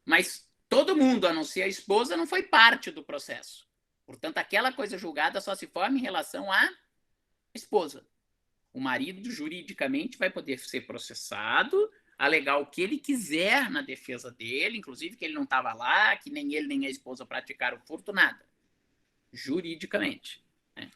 mas todo mundo, a não ser a esposa, não foi parte do processo. Portanto, aquela coisa julgada só se forma em relação à esposa. O marido, juridicamente, vai poder ser processado, alegar o que ele quiser na defesa dele, inclusive que ele não estava lá, que nem ele nem a esposa praticaram furto, nada. Juridicamente.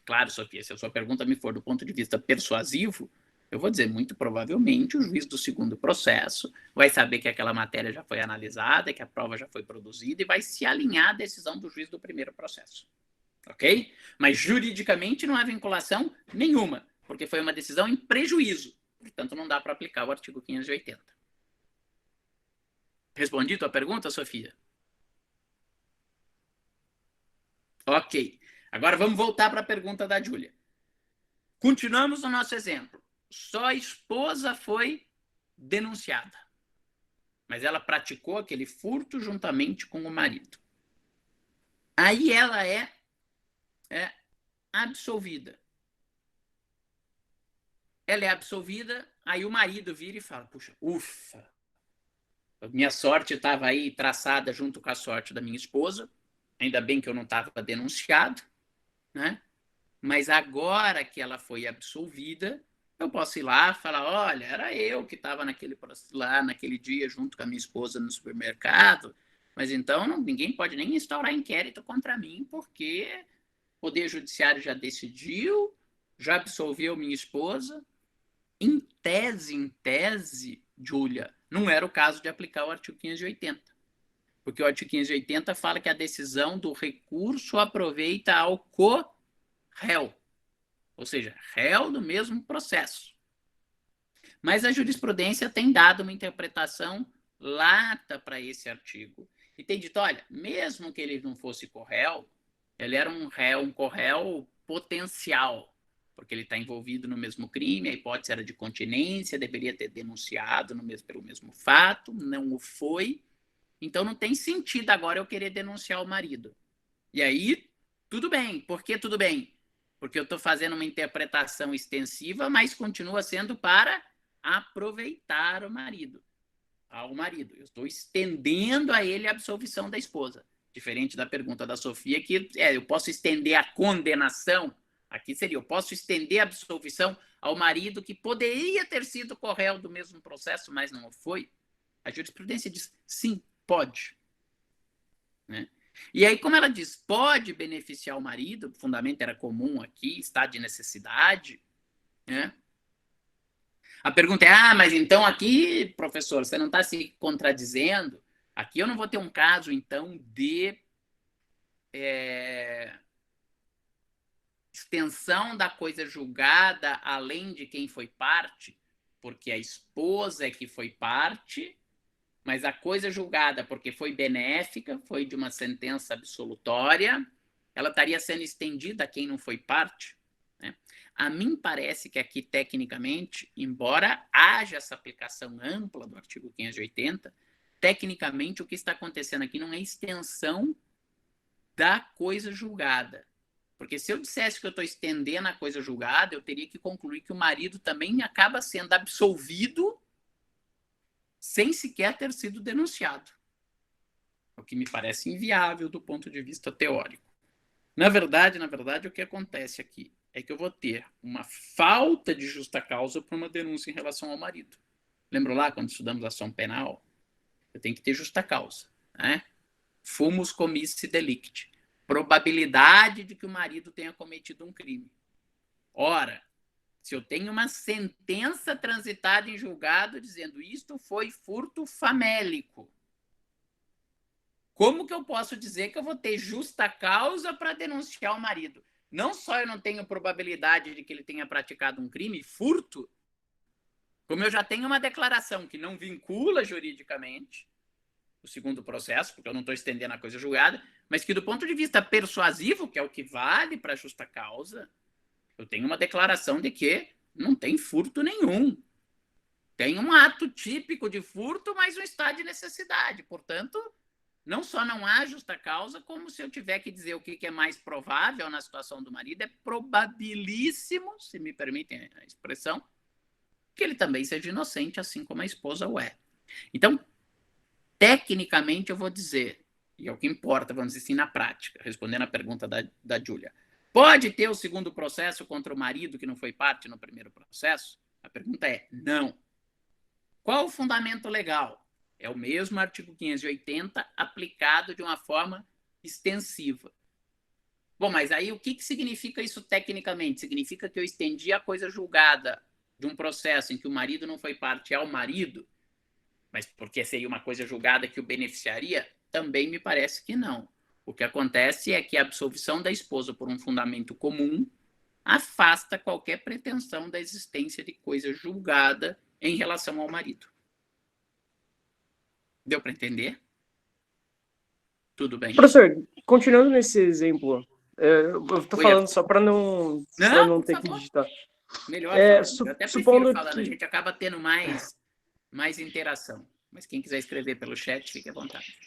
Claro, Sofia, se a sua pergunta me for do ponto de vista persuasivo, eu vou dizer, muito provavelmente, o juiz do segundo processo vai saber que aquela matéria já foi analisada, que a prova já foi produzida e vai se alinhar à decisão do juiz do primeiro processo. Ok? Mas juridicamente não há vinculação nenhuma, porque foi uma decisão em prejuízo. Portanto, não dá para aplicar o artigo 580. Respondi tua pergunta, Sofia? Ok. Agora vamos voltar para a pergunta da Júlia. Continuamos no nosso exemplo. Só a esposa foi denunciada, mas ela praticou aquele furto juntamente com o marido. Aí ela é absolvida. Ela é absolvida, aí o marido vira e fala, puxa, ufa, minha sorte estava aí traçada junto com a sorte da minha esposa, ainda bem que eu não estava denunciado, né? Mas agora que ela foi absolvida, eu posso ir lá e falar, olha, era eu que estava naquele dia junto com a minha esposa no supermercado, mas então ninguém pode nem instaurar inquérito contra mim, porque o Poder Judiciário já decidiu, já absolveu minha esposa. Em tese, Júlia, não era o caso de aplicar o artigo 580. Porque o artigo 580 fala que a decisão do recurso aproveita ao corréu. ou seja, réu do mesmo processo. Mas a jurisprudência tem dado uma interpretação lata para esse artigo e tem dito, olha, mesmo que ele não fosse corréu, ele era um réu, um corréu potencial, porque ele está envolvido no mesmo crime, a hipótese era de continência, deveria ter denunciado pelo mesmo fato, não o foi, então não tem sentido agora eu querer denunciar o marido. E aí, tudo bem. Por que tudo bem? Porque eu estou fazendo uma interpretação extensiva, mas continua sendo para aproveitar o marido, ao marido. Eu estou estendendo a ele a absolvição da esposa. Diferente da pergunta da Sofia, que eu posso estender a condenação, aqui seria, eu posso estender a absolvição ao marido que poderia ter sido corréu do mesmo processo, mas não foi. A jurisprudência diz, sim, pode. Né? E aí, como ela diz, pode beneficiar o marido, o fundamento era comum aqui, estado de necessidade, né? A pergunta é, mas então aqui, professor, você não está se contradizendo? Aqui eu não vou ter um caso, então, de extensão da coisa julgada além de quem foi parte, porque a esposa é que foi parte, mas a coisa julgada porque foi benéfica, foi de uma sentença absolutória, ela estaria sendo estendida a quem não foi parte. Né? A mim parece que aqui, tecnicamente, embora haja essa aplicação ampla do artigo 580, tecnicamente o que está acontecendo aqui não é extensão da coisa julgada. Porque se eu dissesse que eu estou estendendo a coisa julgada, eu teria que concluir que o marido também acaba sendo absolvido sem sequer ter sido denunciado. O que me parece inviável do ponto de vista teórico. Na verdade, o que acontece aqui é que eu vou ter uma falta de justa causa para uma denúncia em relação ao marido. Lembra lá, quando estudamos ação penal? Eu tenho que ter justa causa. Né? Fumus commissi delicti. Probabilidade de que o marido tenha cometido um crime. Ora, se eu tenho uma sentença transitada em julgado dizendo isto foi furto famélico, como que eu posso dizer que eu vou ter justa causa para denunciar o marido? Não só eu não tenho probabilidade de que ele tenha praticado um crime, furto, como eu já tenho uma declaração que não vincula juridicamente o segundo processo, porque eu não estou estendendo a coisa julgada, mas que do ponto de vista persuasivo, que é o que vale para a justa causa, eu tenho uma declaração de que não tem furto nenhum. Tem um ato típico de furto, mas um estado de necessidade. Portanto, não só não há justa causa, como se eu tiver que dizer o que é mais provável na situação do marido, é probabilíssimo, se me permitem a expressão, que ele também seja inocente, assim como a esposa o é. Então, tecnicamente, eu vou dizer, e é o que importa, vamos dizer assim, na prática, respondendo a pergunta da Júlia, pode ter o segundo processo contra o marido que não foi parte no primeiro processo? A pergunta é não. Qual o fundamento legal? É o mesmo artigo 580 aplicado de uma forma extensiva. Bom, mas aí o que significa isso tecnicamente? Significa que eu estendi a coisa julgada de um processo em que o marido não foi parte ao marido, mas porque seria uma coisa julgada que o beneficiaria? Também me parece que não. O que acontece é que a absolvição da esposa por um fundamento comum afasta qualquer pretensão da existência de coisa julgada em relação ao marido. Deu para entender? Tudo bem. Professor, continuando nesse exemplo, eu estou falando só para não ter que digitar. Melhor falando. Eu até prefiro falando, que... a gente acaba tendo mais interação. Mas quem quiser escrever pelo chat, fique à vontade.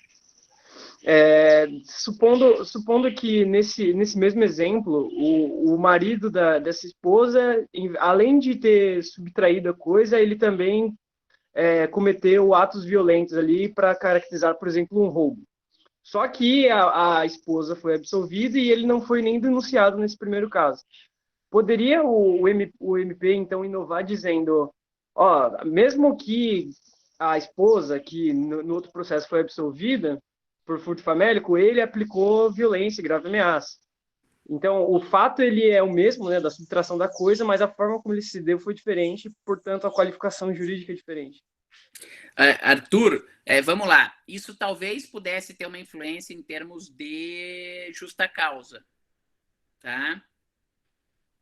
Supondo que nesse mesmo exemplo, o marido dessa esposa, além de ter subtraído a coisa, ele também cometeu atos violentos ali para caracterizar, por exemplo, um roubo. Só que a esposa foi absolvida e ele não foi nem denunciado nesse primeiro caso. Poderia o MP, então, inovar dizendo, mesmo que a esposa, que no outro processo foi absolvida por furto famélico, ele aplicou violência e grave ameaça. Então, o fato ele é o mesmo, né, da subtração da coisa, mas a forma como ele se deu foi diferente, portanto, a qualificação jurídica é diferente. Arthur, vamos lá. Isso talvez pudesse ter uma influência em termos de justa causa, tá?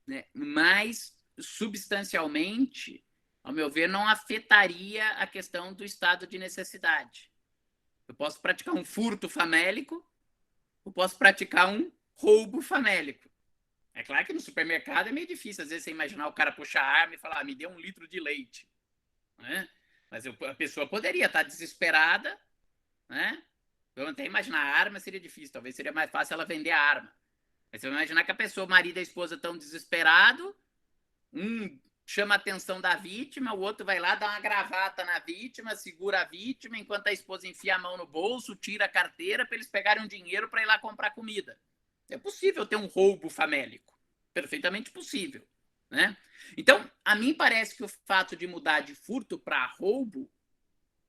né? Mas, substancialmente, ao meu ver, não afetaria a questão do estado de necessidade. Eu posso praticar um furto famélico, eu posso praticar um roubo famélico. É claro que no supermercado é meio difícil, às vezes, você imaginar o cara puxar a arma e falar, me dê 1 litro de leite. Né? Mas a pessoa poderia estar desesperada, né? Eu até imaginar a arma seria difícil, talvez seria mais fácil ela vender a arma. Mas você vai imaginar que a pessoa, o marido e a esposa estão desesperados, um chama a atenção da vítima, o outro vai lá, dá uma gravata na vítima, segura a vítima, enquanto a esposa enfia a mão no bolso, tira a carteira para eles pegarem um dinheiro para ir lá comprar comida. É possível ter um roubo famélico. Perfeitamente possível. Né? Então, a mim parece que o fato de mudar de furto para roubo,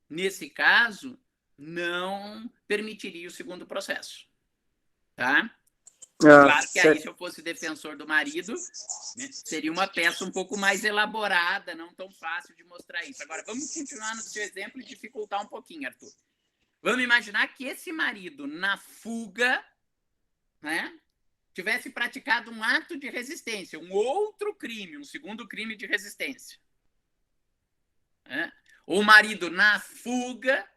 nesse caso, não permitiria o segundo processo. Tá? Claro que aí, se eu fosse defensor do marido, né, seria uma peça um pouco mais elaborada, não tão fácil de mostrar isso. Agora, vamos continuar no seu exemplo e dificultar um pouquinho, Arthur. Vamos imaginar que esse marido, na fuga, né, tivesse praticado um ato de resistência, um outro crime, um segundo crime de resistência. Né? Ou o marido, na fuga,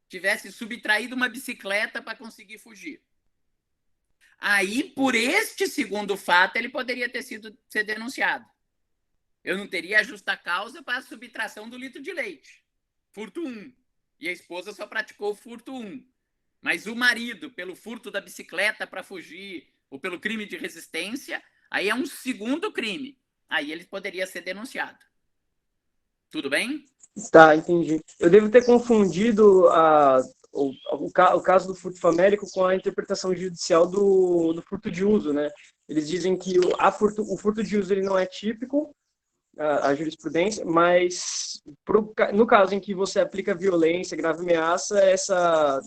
tivesse subtraído uma bicicleta para conseguir fugir. Aí, por este segundo fato, ele poderia ser denunciado. Eu não teria a justa causa para a subtração do litro de leite. Furto 1. E a esposa só praticou o furto 1. Mas o marido, pelo furto da bicicleta para fugir, ou pelo crime de resistência, aí é um segundo crime. Aí ele poderia ser denunciado. Tudo bem? Tá, entendi. Eu devo ter confundido o caso do furto famélico com a interpretação judicial do furto de uso, né? Eles dizem que o furto de uso ele não é típico, a jurisprudência, mas no caso em que você aplica violência, grave ameaça, essa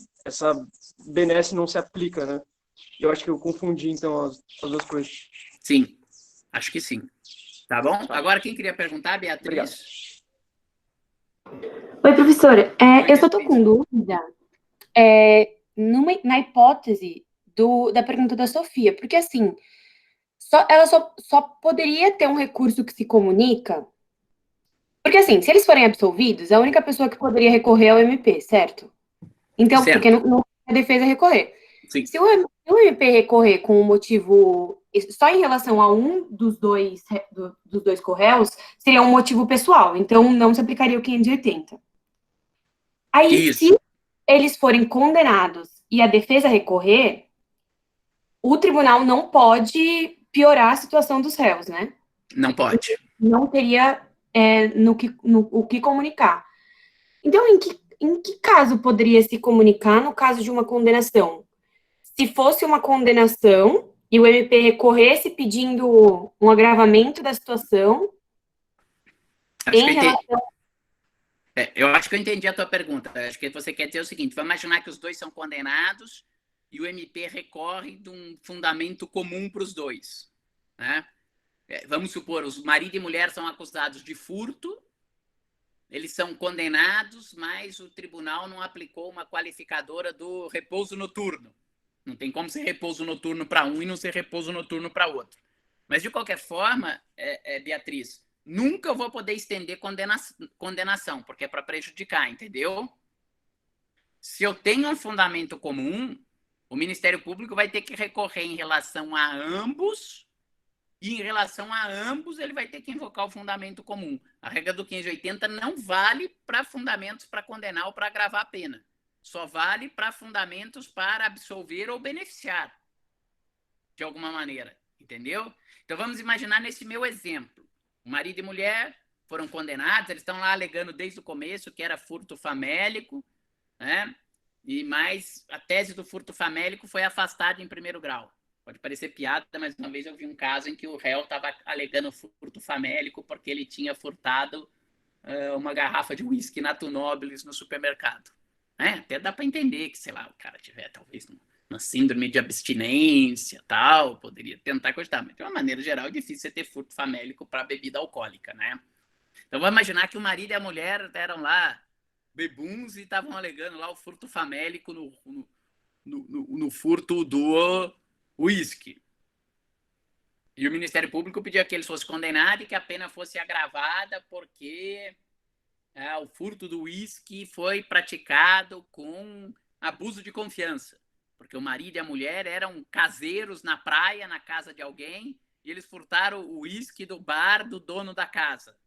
benesse não se aplica, né? Eu acho que eu confundi, então, as duas coisas. Sim, acho que sim. Tá bom? Agora, quem queria perguntar, Beatriz? Obrigado. Oi, professora. Eu só estou com dúvida na hipótese da pergunta da Sofia, porque assim, ela só poderia ter um recurso que se comunica, porque assim, se eles forem absolvidos, a única pessoa que poderia recorrer é o MP, certo? Então, certo. Porque não é a defesa recorrer. Sim. Se o MP recorrer com um motivo só em relação a um dos dois corréus, seria um motivo pessoal, então não se aplicaria o 580. Aí, Isso. se eles forem condenados e a defesa recorrer, o tribunal não pode piorar a situação dos réus, né? Não pode. Não teria o que comunicar. Então, em que caso poderia se comunicar no caso de uma condenação? Se fosse uma condenação e o MP recorresse pedindo um agravamento da situação eu acho que eu entendi a tua pergunta. Acho que você quer dizer o seguinte: vamos imaginar que os dois são condenados e o MP recorre de um fundamento comum para os dois. Né? Vamos supor, os marido e mulher são acusados de furto, eles são condenados, mas o tribunal não aplicou uma qualificadora do repouso noturno. Não tem como ser repouso noturno para um e não ser repouso noturno para outro. Mas, de qualquer forma, Beatriz, nunca eu vou poder estender condenação, porque é para prejudicar, entendeu? Se eu tenho um fundamento comum, o Ministério Público vai ter que recorrer em relação a ambos, e em relação a ambos ele vai ter que invocar o fundamento comum. A regra do 580 não vale para fundamentos para condenar ou para agravar a pena. Só vale para fundamentos para absolver ou beneficiar, de alguma maneira, entendeu? Então, vamos imaginar nesse meu exemplo. O marido e mulher foram condenados, eles estão lá alegando desde o começo que era furto famélico, né? Mas a tese do furto famélico foi afastada em primeiro grau. Pode parecer piada, mas uma vez eu vi um caso em que o réu estava alegando furto famélico porque ele tinha furtado uma garrafa de uísque Nato Nobilis no supermercado. Até dá para entender que, sei lá, o cara tiver talvez uma síndrome de abstinência, tal, poderia tentar cogitar, mas de uma maneira geral é difícil você ter furto famélico para bebida alcoólica, né? Então vamos imaginar que o marido e a mulher eram lá bebuns e estavam alegando lá o furto famélico no furto do uísque. E o Ministério Público pedia que eles fossem condenados e que a pena fosse agravada porque o furto do uísque foi praticado com abuso de confiança. Porque o marido e a mulher eram caseiros na praia, na casa de alguém, e eles furtaram o uísque do bar do dono da casa,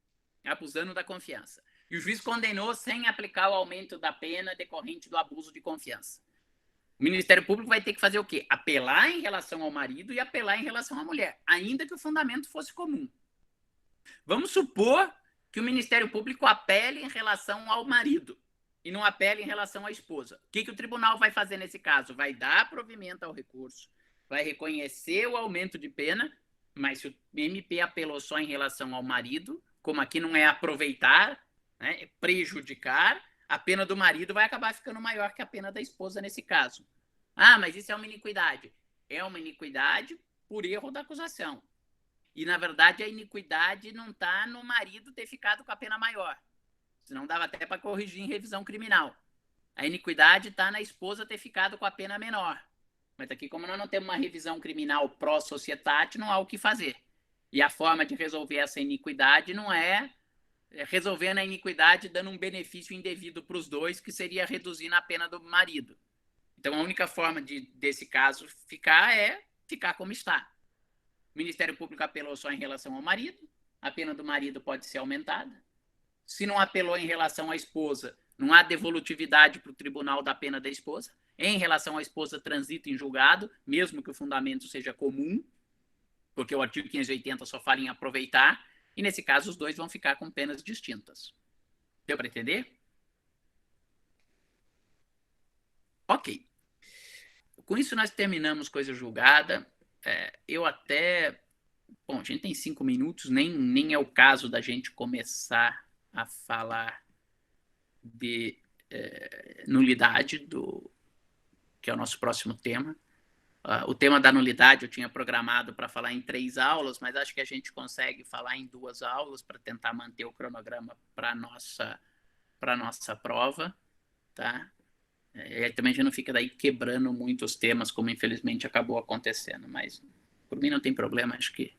abusando da confiança. E o juiz condenou sem aplicar o aumento da pena decorrente do abuso de confiança. O Ministério Público vai ter que fazer o quê? Apelar em relação ao marido e apelar em relação à mulher, ainda que o fundamento fosse comum. Vamos supor que o Ministério Público apele em relação ao marido e não apele em relação à esposa. O que o tribunal vai fazer nesse caso? Vai dar provimento ao recurso, vai reconhecer o aumento de pena, mas se o MP apelou só em relação ao marido, como aqui não é aproveitar, né, é prejudicar, a pena do marido vai acabar ficando maior que a pena da esposa nesse caso. Mas isso é uma iniquidade. É uma iniquidade por erro da acusação. E, na verdade, a iniquidade não está no marido ter ficado com a pena maior. Senão dava até para corrigir em revisão criminal. A iniquidade está na esposa ter ficado com a pena menor. Mas aqui, como nós não temos uma revisão criminal pró-societate, não há o que fazer. E a forma de resolver essa iniquidade não é resolvendo a iniquidade dando um benefício indevido para os dois, que seria reduzindo a pena do marido. Então, a única forma desse caso ficar é ficar como está. O Ministério Público apelou só em relação ao marido, a pena do marido pode ser aumentada. Se não apelou em relação à esposa, não há devolutividade para o tribunal da pena da esposa. Em relação à esposa, transita em julgado, mesmo que o fundamento seja comum, porque o artigo 580 só fala em aproveitar, e nesse caso os dois vão ficar com penas distintas. Deu para entender? Ok. Com isso nós terminamos coisa julgada. Eu até... Bom, a gente tem 5 minutos, nem é o caso da gente começar a falar de nulidade, que é o nosso próximo tema. O tema da nulidade eu tinha programado para falar em 3 aulas, mas acho que a gente consegue falar em 2 aulas para tentar manter o cronograma para a nossa prova, tá? Também a gente não fica daí quebrando muitos temas, como infelizmente acabou acontecendo, mas por mim não tem problema. Acho que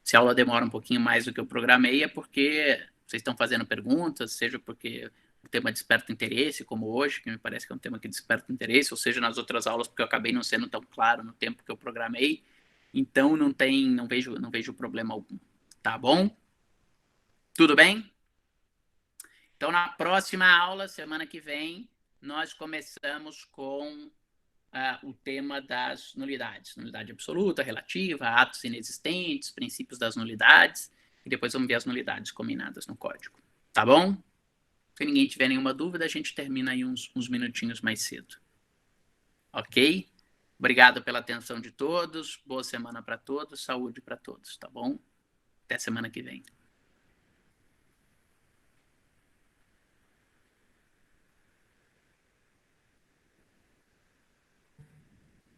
se a aula demora um pouquinho mais do que eu programei é porque vocês estão fazendo perguntas, seja porque o tema desperta interesse, como hoje, que me parece que é um tema que desperta interesse, ou seja, nas outras aulas, porque eu acabei não sendo tão claro no tempo que eu programei. Então, não vejo problema algum. Tá bom? Tudo bem? Então, na próxima aula, semana que vem, nós começamos com o tema das nulidades. Nulidade absoluta, relativa, atos inexistentes, princípios das nulidades, e depois vamos ver as nulidades combinadas no código. Tá bom? Se ninguém tiver nenhuma dúvida, a gente termina aí uns minutinhos mais cedo. Ok? Obrigado pela atenção de todos. Boa semana para todos. Saúde para todos, tá bom? Até semana que vem.